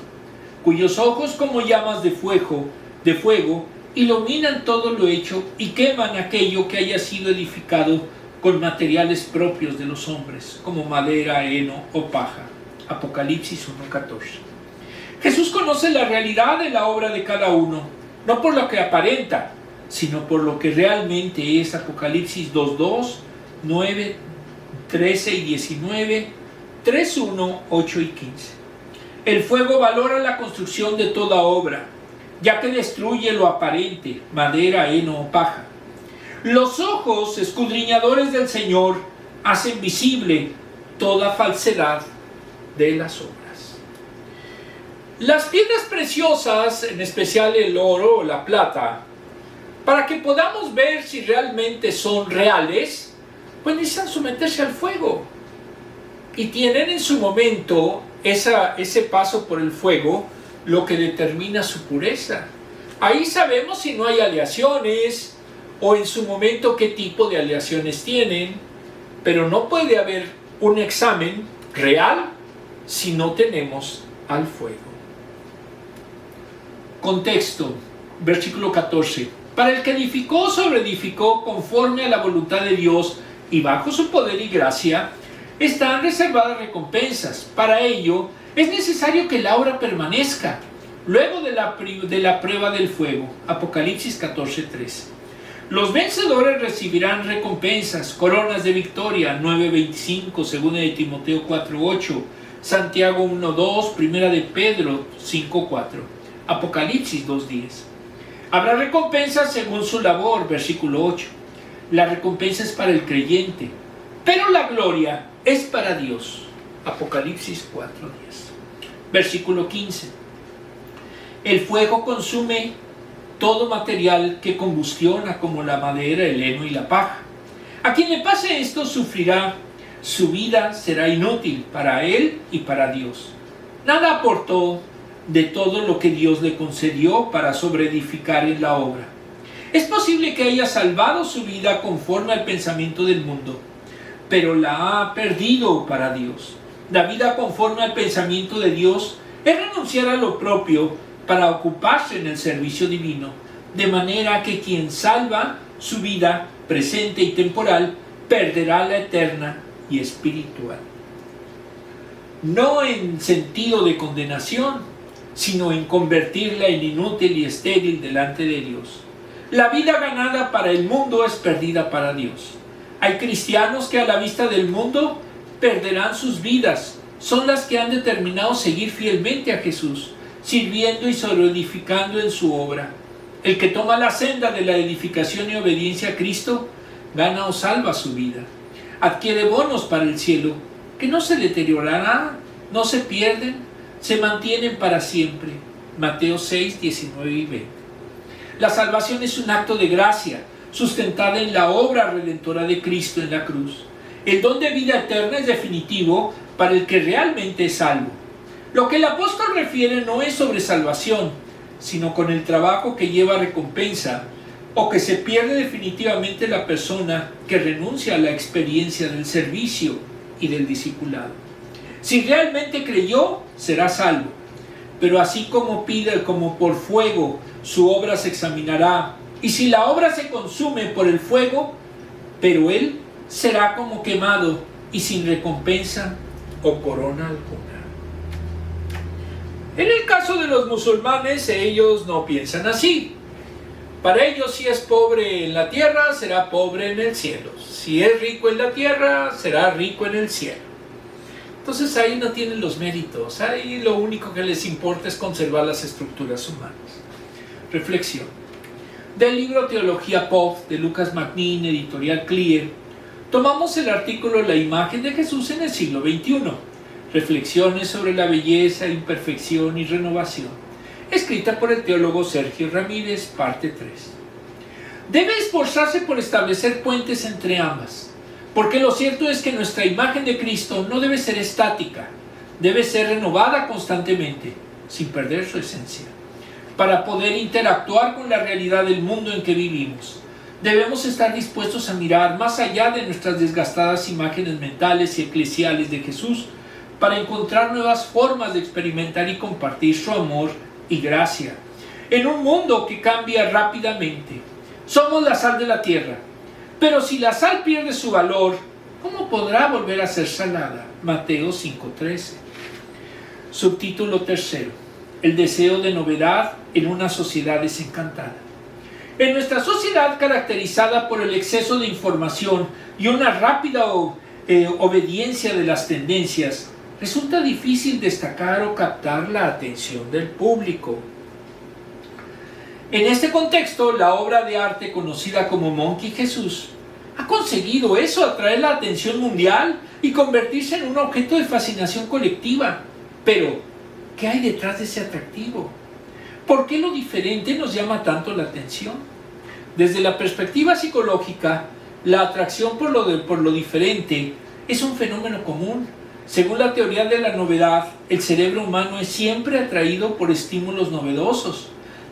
[SPEAKER 2] cuyos ojos como llamas de fuego iluminan todo lo hecho y queman aquello que haya sido edificado con materiales propios de los hombres, como madera, heno o paja. Apocalipsis 1:14. Jesús conoce la realidad de la obra de cada uno, no por lo que aparenta, sino por lo que realmente es. Apocalipsis 2:2, 9, 13 y 19, 3:1, 8 y 15. El fuego valora la construcción de toda obra, ya que destruye lo aparente, madera, heno o paja. Los ojos escudriñadores del Señor hacen visible toda falsedad de las obras. Las piedras preciosas, en especial el oro o la plata, para que podamos ver si realmente son reales, pues necesitan someterse al fuego. Y tienen en su momento ese paso por el fuego, lo que determina su pureza. Ahí sabemos si no hay aleaciones o en su momento qué tipo de aleaciones tienen, pero no puede haber un examen real si no tenemos al fuego. Contexto, versículo 14. Para el que edificó, sobreedificó conforme a la voluntad de Dios y bajo su poder y gracia, están reservadas recompensas. Para ello, es necesario que la obra permanezca, luego de la prueba del fuego. Apocalipsis 14:13. Los vencedores recibirán recompensas, coronas de victoria, 9:25, 2 de Timoteo 4:8, Santiago 1:2, 1 de Pedro 5:4. Apocalipsis 2:10. Habrá recompensa según su labor, versículo 8. La recompensa es para el creyente, pero la gloria es para Dios. Apocalipsis 4:10. Versículo 15. El fuego consume todo material que combustiona, como la madera, el heno y la paja. A quien le pase esto sufrirá, su vida será inútil para él y para Dios. Nada aportó de todo lo que Dios le concedió para sobreedificar en la obra. Es posible que haya salvado su vida conforme al pensamiento del mundo, pero la ha perdido para Dios. La vida conforme al pensamiento de Dios es renunciar a lo propio para ocuparse en el servicio divino, de manera que quien salva su vida presente y temporal perderá la eterna y espiritual. No en sentido de condenación, sino en convertirla en inútil y estéril delante de Dios. La vida ganada para el mundo es perdida para Dios. Hay cristianos que a la vista del mundo perderán sus vidas. Son las que han determinado seguir fielmente a Jesús, sirviendo y sobreedificando en su obra. El que toma la senda de la edificación y obediencia a Cristo, gana o salva su vida. Adquiere bonos para el cielo, que no se deteriorarán, no se pierden, se mantienen para siempre. Mateo 6, 19 y 20. La salvación es un acto de gracia, sustentada en la obra redentora de Cristo en la cruz. El don de vida eterna es definitivo para el que realmente es salvo. Lo que el apóstol refiere no es sobre salvación, sino con el trabajo que lleva recompensa, o que se pierde definitivamente la persona que renuncia a la experiencia del servicio y del discipulado. Si realmente creyó, será salvo, pero así como pide, como por fuego, su obra se examinará, y si la obra se consume por el fuego, pero él será como quemado y sin recompensa o corona alguna. En el caso de los musulmanes, ellos no piensan así. Para ellos, si es pobre en la tierra, será pobre en el cielo. Si es rico en la tierra, será rico en el cielo. Entonces ahí no tienen los méritos. Ahí lo único que les importa es conservar las estructuras humanas. Reflexión. Del libro Teología Pop de Lucas Magnin, editorial Clear, tomamos el artículo La imagen de Jesús en el siglo XXI. Reflexiones sobre la belleza, imperfección y renovación, escrita por el teólogo Sergio Ramírez, parte 3. Debe esforzarse por establecer puentes entre ambas, porque lo cierto es que nuestra imagen de Cristo no debe ser estática, debe ser renovada constantemente, sin perder su esencia. Para poder interactuar con la realidad del mundo en que vivimos, debemos estar dispuestos a mirar más allá de nuestras desgastadas imágenes mentales y eclesiales de Jesús, para encontrar nuevas formas de experimentar y compartir su amor y gracia. En un mundo que cambia rápidamente, somos la sal de la tierra, pero si la sal pierde su valor, ¿cómo podrá volver a ser salada? Mateo 5:13. Subtítulo 3. El deseo de novedad en una sociedad desencantada. En nuestra sociedad caracterizada por el exceso de información y una rápida obediencia de las tendencias, resulta difícil destacar o captar la atención del público. En este contexto, la obra de arte conocida como Monkey Jesús ha conseguido eso, atraer la atención mundial y convertirse en un objeto de fascinación colectiva. Pero, ¿qué hay detrás de ese atractivo? ¿Por qué lo diferente nos llama tanto la atención? Desde la perspectiva psicológica, la atracción por lo diferente es un fenómeno común. Según la teoría de la novedad, el cerebro humano es siempre atraído por estímulos novedosos,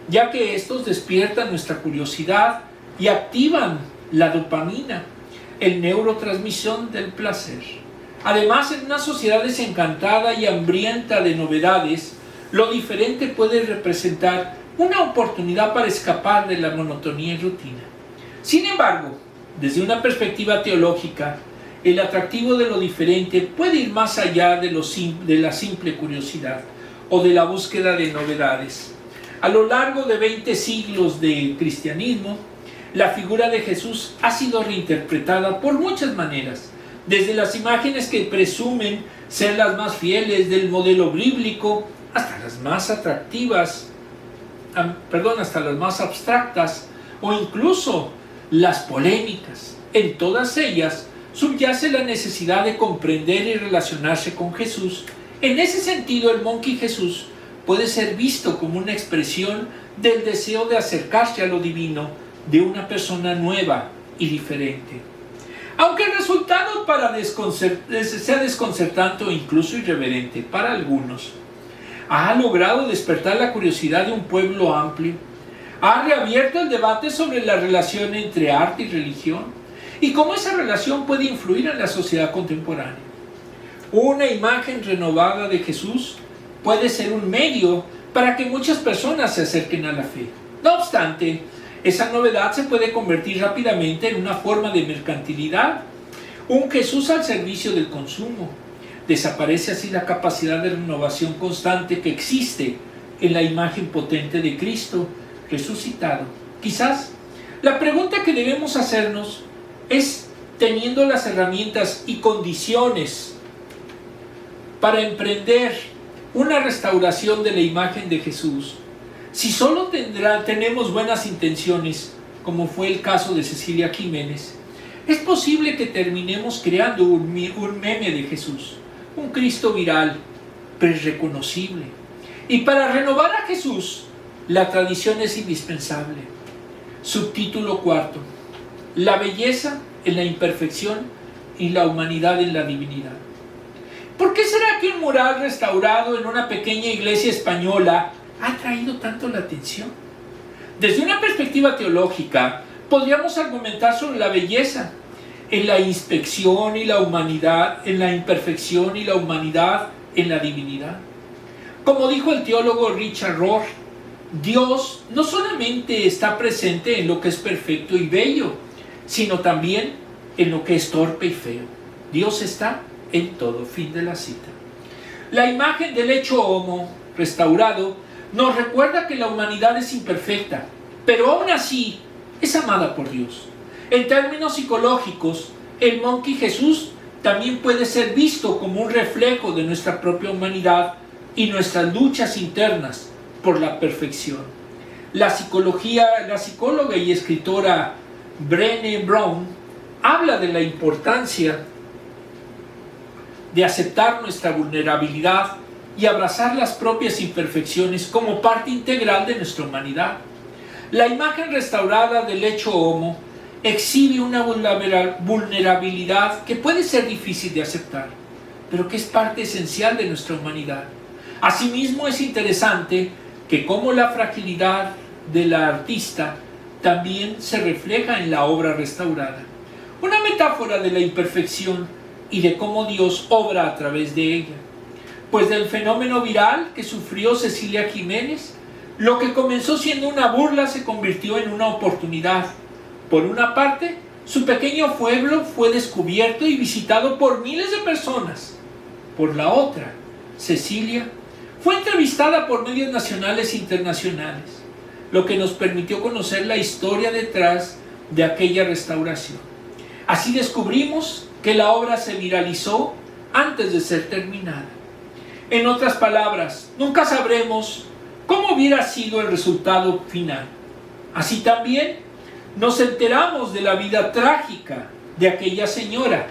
[SPEAKER 2] ya que estos despiertan nuestra curiosidad y activan la dopamina, el neurotransmisión del placer. Además, en una sociedad desencantada y hambrienta de novedades, lo diferente puede representar una oportunidad para escapar de la monotonía y rutina. Sin embargo, desde una perspectiva teológica, el atractivo de lo diferente puede ir más allá de la simple curiosidad o de la búsqueda de novedades. A lo largo de 20 siglos de cristianismo, la figura de Jesús ha sido reinterpretada por muchas maneras, desde las imágenes que presumen ser las más fieles del modelo bíblico hasta las más atractivas hasta las más abstractas o incluso las polémicas. En todas ellas subyace la necesidad de comprender y relacionarse con Jesús. En ese sentido, el Monkey Jesús puede ser visto como una expresión del deseo de acercarse a lo divino de una persona nueva y diferente. Aunque el resultado sea desconcertante o incluso irreverente para algunos, ha logrado despertar la curiosidad de un pueblo amplio, ha reabierto el debate sobre la relación entre arte y religión y cómo esa relación puede influir en la sociedad contemporánea. Una imagen renovada de Jesús puede ser un medio para que muchas personas se acerquen a la fe. No obstante, esa novedad se puede convertir rápidamente en una forma de mercantilidad, un Jesús al servicio del consumo. Desaparece así la capacidad de renovación constante que existe en la imagen potente de Cristo resucitado. Quizás la pregunta que debemos hacernos es, teniendo las herramientas y condiciones para emprender una restauración de la imagen de Jesús, si solo tenemos buenas intenciones, como fue el caso de Cecilia Jiménez, es posible que terminemos creando un meme de Jesús, un Cristo viral, pero irreconocible. Y para renovar a Jesús, la tradición es indispensable. Subtítulo 4. La belleza en la imperfección y la humanidad en la divinidad. ¿Por qué será que un mural restaurado en una pequeña iglesia española ha traído tanto la atención? Desde una perspectiva teológica, podríamos argumentar sobre la belleza en la inspección y la humanidad, en la imperfección y la humanidad en la divinidad. Como dijo el teólogo Richard Rohr, Dios no solamente está presente en lo que es perfecto y bello, sino también en lo que es torpe y feo. Dios está en todo. Fin de la cita. La imagen del hecho homo restaurado nos recuerda que la humanidad es imperfecta, pero aún así es amada por Dios. En términos psicológicos, el Monkey Jesús también puede ser visto como un reflejo de nuestra propia humanidad y nuestras luchas internas por la perfección. La psicóloga y escritora Brené Brown habla de la importancia de aceptar nuestra vulnerabilidad y abrazar las propias imperfecciones como parte integral de nuestra humanidad. La imagen restaurada del hecho homo exhibe una vulnerabilidad que puede ser difícil de aceptar, pero que es parte esencial de nuestra humanidad. Asimismo, es interesante que como la fragilidad de la artista también se refleja en la obra restaurada. Una metáfora de la imperfección y de cómo Dios obra a través de ella. Pues del fenómeno viral que sufrió Cecilia Jiménez, lo que comenzó siendo una burla se convirtió en una oportunidad. Por una parte, su pequeño pueblo fue descubierto y visitado por miles de personas. Por la otra, Cecilia fue entrevistada por medios nacionales e internacionales, lo que nos permitió conocer la historia detrás de aquella restauración. Así descubrimos que la obra se viralizó antes de ser terminada. En otras palabras, nunca sabremos cómo hubiera sido el resultado final. Así también nos enteramos de la vida trágica de aquella señora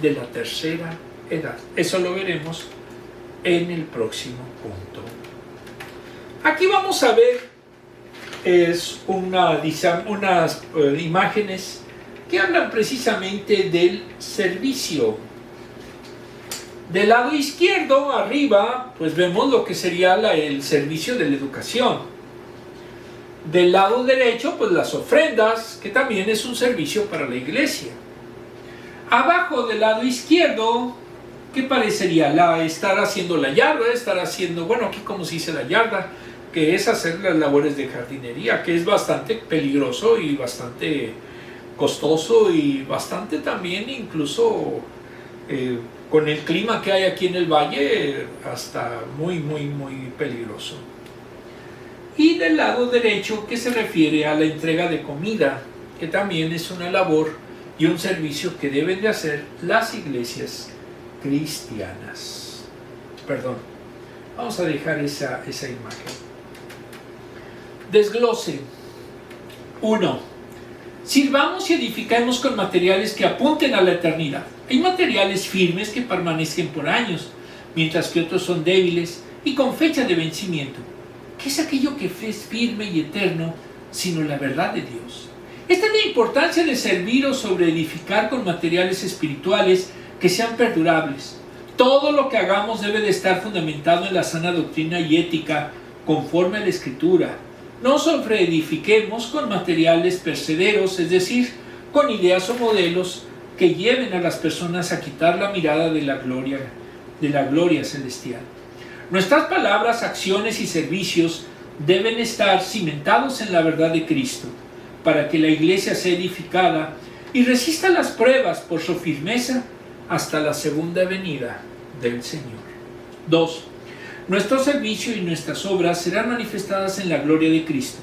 [SPEAKER 2] de la tercera edad. Eso lo veremos en el próximo punto. Aquí vamos a ver unas imágenes que hablan precisamente del servicio. Del lado izquierdo, arriba, pues vemos lo que sería el servicio de la educación. Del lado derecho, pues las ofrendas, que también es un servicio para la iglesia. Abajo del lado izquierdo, ¿qué parecería? Estar haciendo la yarda, estar haciendo, bueno, aquí como se dice la yarda, que es hacer las labores de jardinería, que es bastante peligroso y bastante costoso y bastante también incluso con el clima que hay aquí en el valle, hasta muy peligroso. Y del lado derecho, que se refiere a la entrega de comida, que también es una labor y un servicio que deben de hacer las iglesias cristianas. Perdón, vamos a dejar esa imagen. Desglose. 1. Sirvamos y edificamos con materiales que apunten a la eternidad. Hay materiales firmes que permanecen por años, mientras que otros son débiles y con fecha de vencimiento. ¿Qué es aquello que es firme y eterno, sino la verdad de Dios? Esta es la importancia de servir o sobreedificar con materiales espirituales que sean perdurables. Todo lo que hagamos debe de estar fundamentado en la sana doctrina y ética conforme a la Escritura. No sobreedifiquemos con materiales percederos, es decir, con ideas o modelos que lleven a las personas a quitar la mirada de la gloria celestial. Nuestras palabras, acciones y servicios deben estar cimentados en la verdad de Cristo, para que la iglesia sea edificada y resista las pruebas por su firmeza hasta la segunda venida del Señor. 2. Nuestro servicio y nuestras obras serán manifestadas en la gloria de Cristo.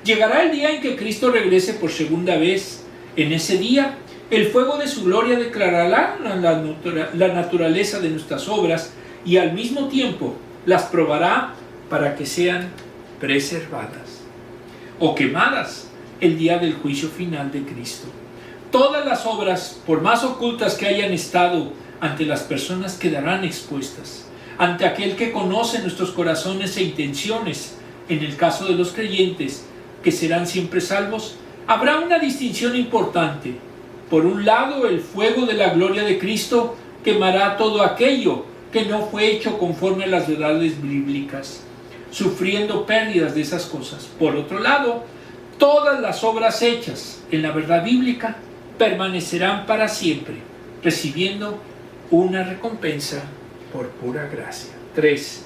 [SPEAKER 2] Llegará el día en que Cristo regrese por segunda vez. En ese día, el fuego de su gloria declarará la naturaleza de nuestras obras y al mismo tiempo las probará para que sean preservadas o quemadas el día del juicio final de Cristo. Todas las obras, por más ocultas que hayan estado ante las personas, quedarán expuestas ante aquel que conoce nuestros corazones e intenciones. En el caso de los creyentes, que serán siempre salvos, habrá una distinción importante. Por un lado, el fuego de la gloria de Cristo quemará todo aquello que no fue hecho conforme a las verdades bíblicas, sufriendo pérdidas de esas cosas. Por otro lado, todas las obras hechas en la verdad bíblica permanecerán para siempre, recibiendo una recompensa por pura gracia. 3.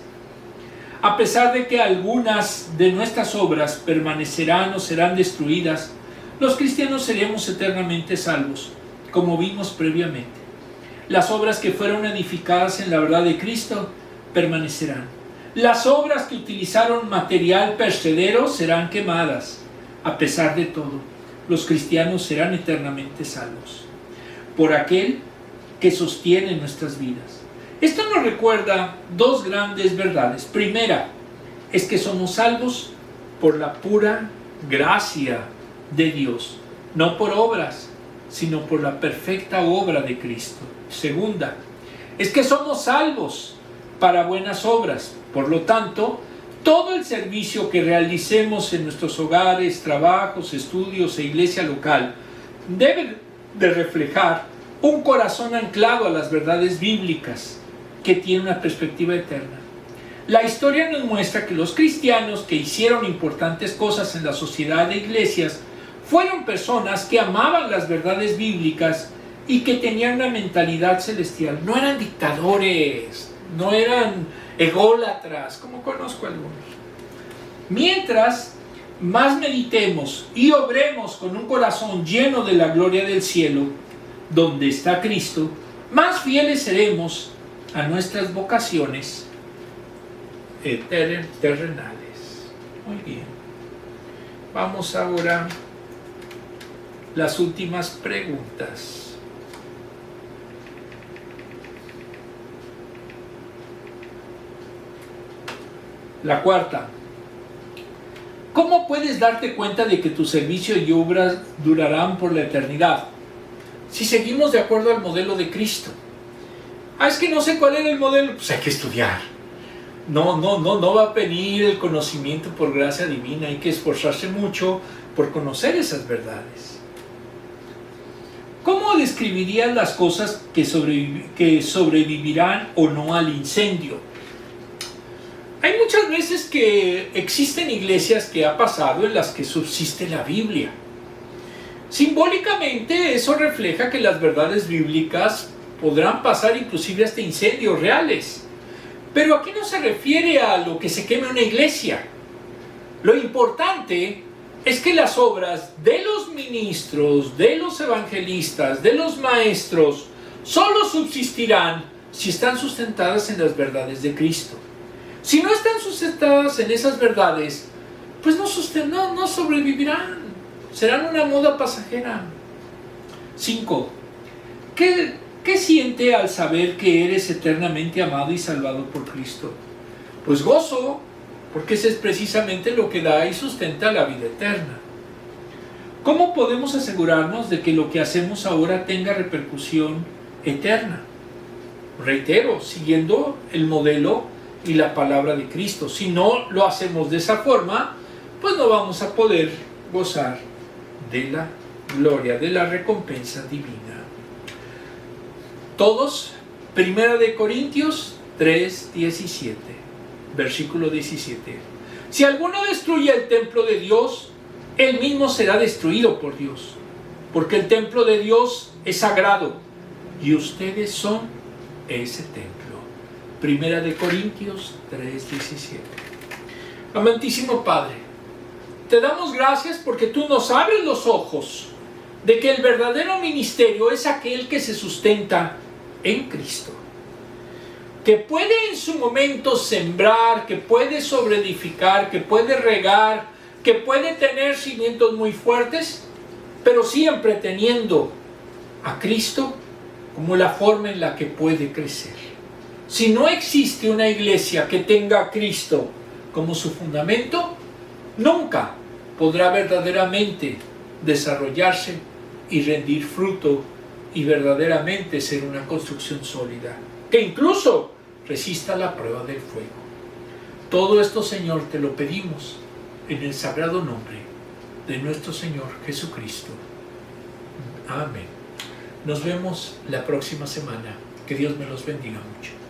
[SPEAKER 2] A pesar de que algunas de nuestras obras permanecerán o serán destruidas, los cristianos seremos eternamente salvos, como vimos previamente. Las obras que fueron edificadas en la verdad de Cristo permanecerán. Las obras que utilizaron material percedero serán quemadas. A pesar de todo, los cristianos serán eternamente salvos por aquel que sostiene nuestras vidas. Esto nos recuerda dos grandes verdades. Primera, es que somos salvos por la pura gracia de Dios, no por obras, sino por la perfecta obra de Cristo. Segunda, es que somos salvos para buenas obras. Por lo tanto, todo el servicio que realicemos en nuestros hogares, trabajos, estudios e iglesia local debe de reflejar un corazón anclado a las verdades bíblicas que tiene una perspectiva eterna. La historia nos muestra que los cristianos que hicieron importantes cosas en la sociedad de iglesias fueron personas que amaban las verdades bíblicas y que tenían una mentalidad celestial. No eran dictadores, no eran ególatras, como conozco algunos. Mientras más meditemos y obremos con un corazón lleno de la gloria del cielo, donde está Cristo, más fieles seremos a nuestras vocaciones terrenales. Muy bien. Vamos ahora a las últimas preguntas. La cuarta. ¿Cómo puedes darte cuenta de que tu servicio y obras durarán por la eternidad? Si seguimos de acuerdo al modelo de Cristo. Es que no sé cuál era el modelo. Pues hay que estudiar. No va a venir el conocimiento por gracia divina. Hay que esforzarse mucho por conocer esas verdades. ¿Cómo describirías las cosas que sobrevivirán o no al incendio? Hay muchas veces que existen iglesias que ha pasado en las que subsiste la Biblia. Simbólicamente eso refleja que las verdades bíblicas podrán pasar inclusive hasta incendios reales. Pero aquí no se refiere a lo que se queme una iglesia. Lo importante es que las obras de los ministros, de los evangelistas, de los maestros, solo subsistirán si están sustentadas en las verdades de Cristo. Si no están sustentadas en esas verdades, pues no sobrevivirán. Serán una moda pasajera. 5. ¿Qué siente al saber que eres eternamente amado y salvado por Cristo? Pues gozo, porque ese es precisamente lo que da y sustenta la vida eterna. ¿Cómo podemos asegurarnos de que lo que hacemos ahora tenga repercusión eterna? Reitero, siguiendo el modelo y la palabra de Cristo. Si no lo hacemos de esa forma, pues no vamos a poder gozar de la gloria, de la recompensa divina. Todos, 1 Corintios 3:17, versículo 17. Si alguno destruye el templo de Dios, él mismo será destruido por Dios, porque el templo de Dios es sagrado y ustedes son ese templo. 1 Corintios 3:17. Amantísimo Padre, te damos gracias porque tú nos abres los ojos de que el verdadero ministerio es aquel que se sustenta en Cristo, que puede en su momento sembrar, que puede sobreedificar, que puede regar, que puede tener cimientos muy fuertes, pero siempre teniendo a Cristo como la forma en la que puede crecer. Si no existe una iglesia que tenga a Cristo como su fundamento, nunca podrá verdaderamente desarrollarse y rendir fruto y verdaderamente ser una construcción sólida, que incluso resista la prueba del fuego. Todo esto, Señor, te lo pedimos en el sagrado nombre de nuestro Señor Jesucristo. Amén. Nos vemos la próxima semana. Que Dios me los bendiga mucho.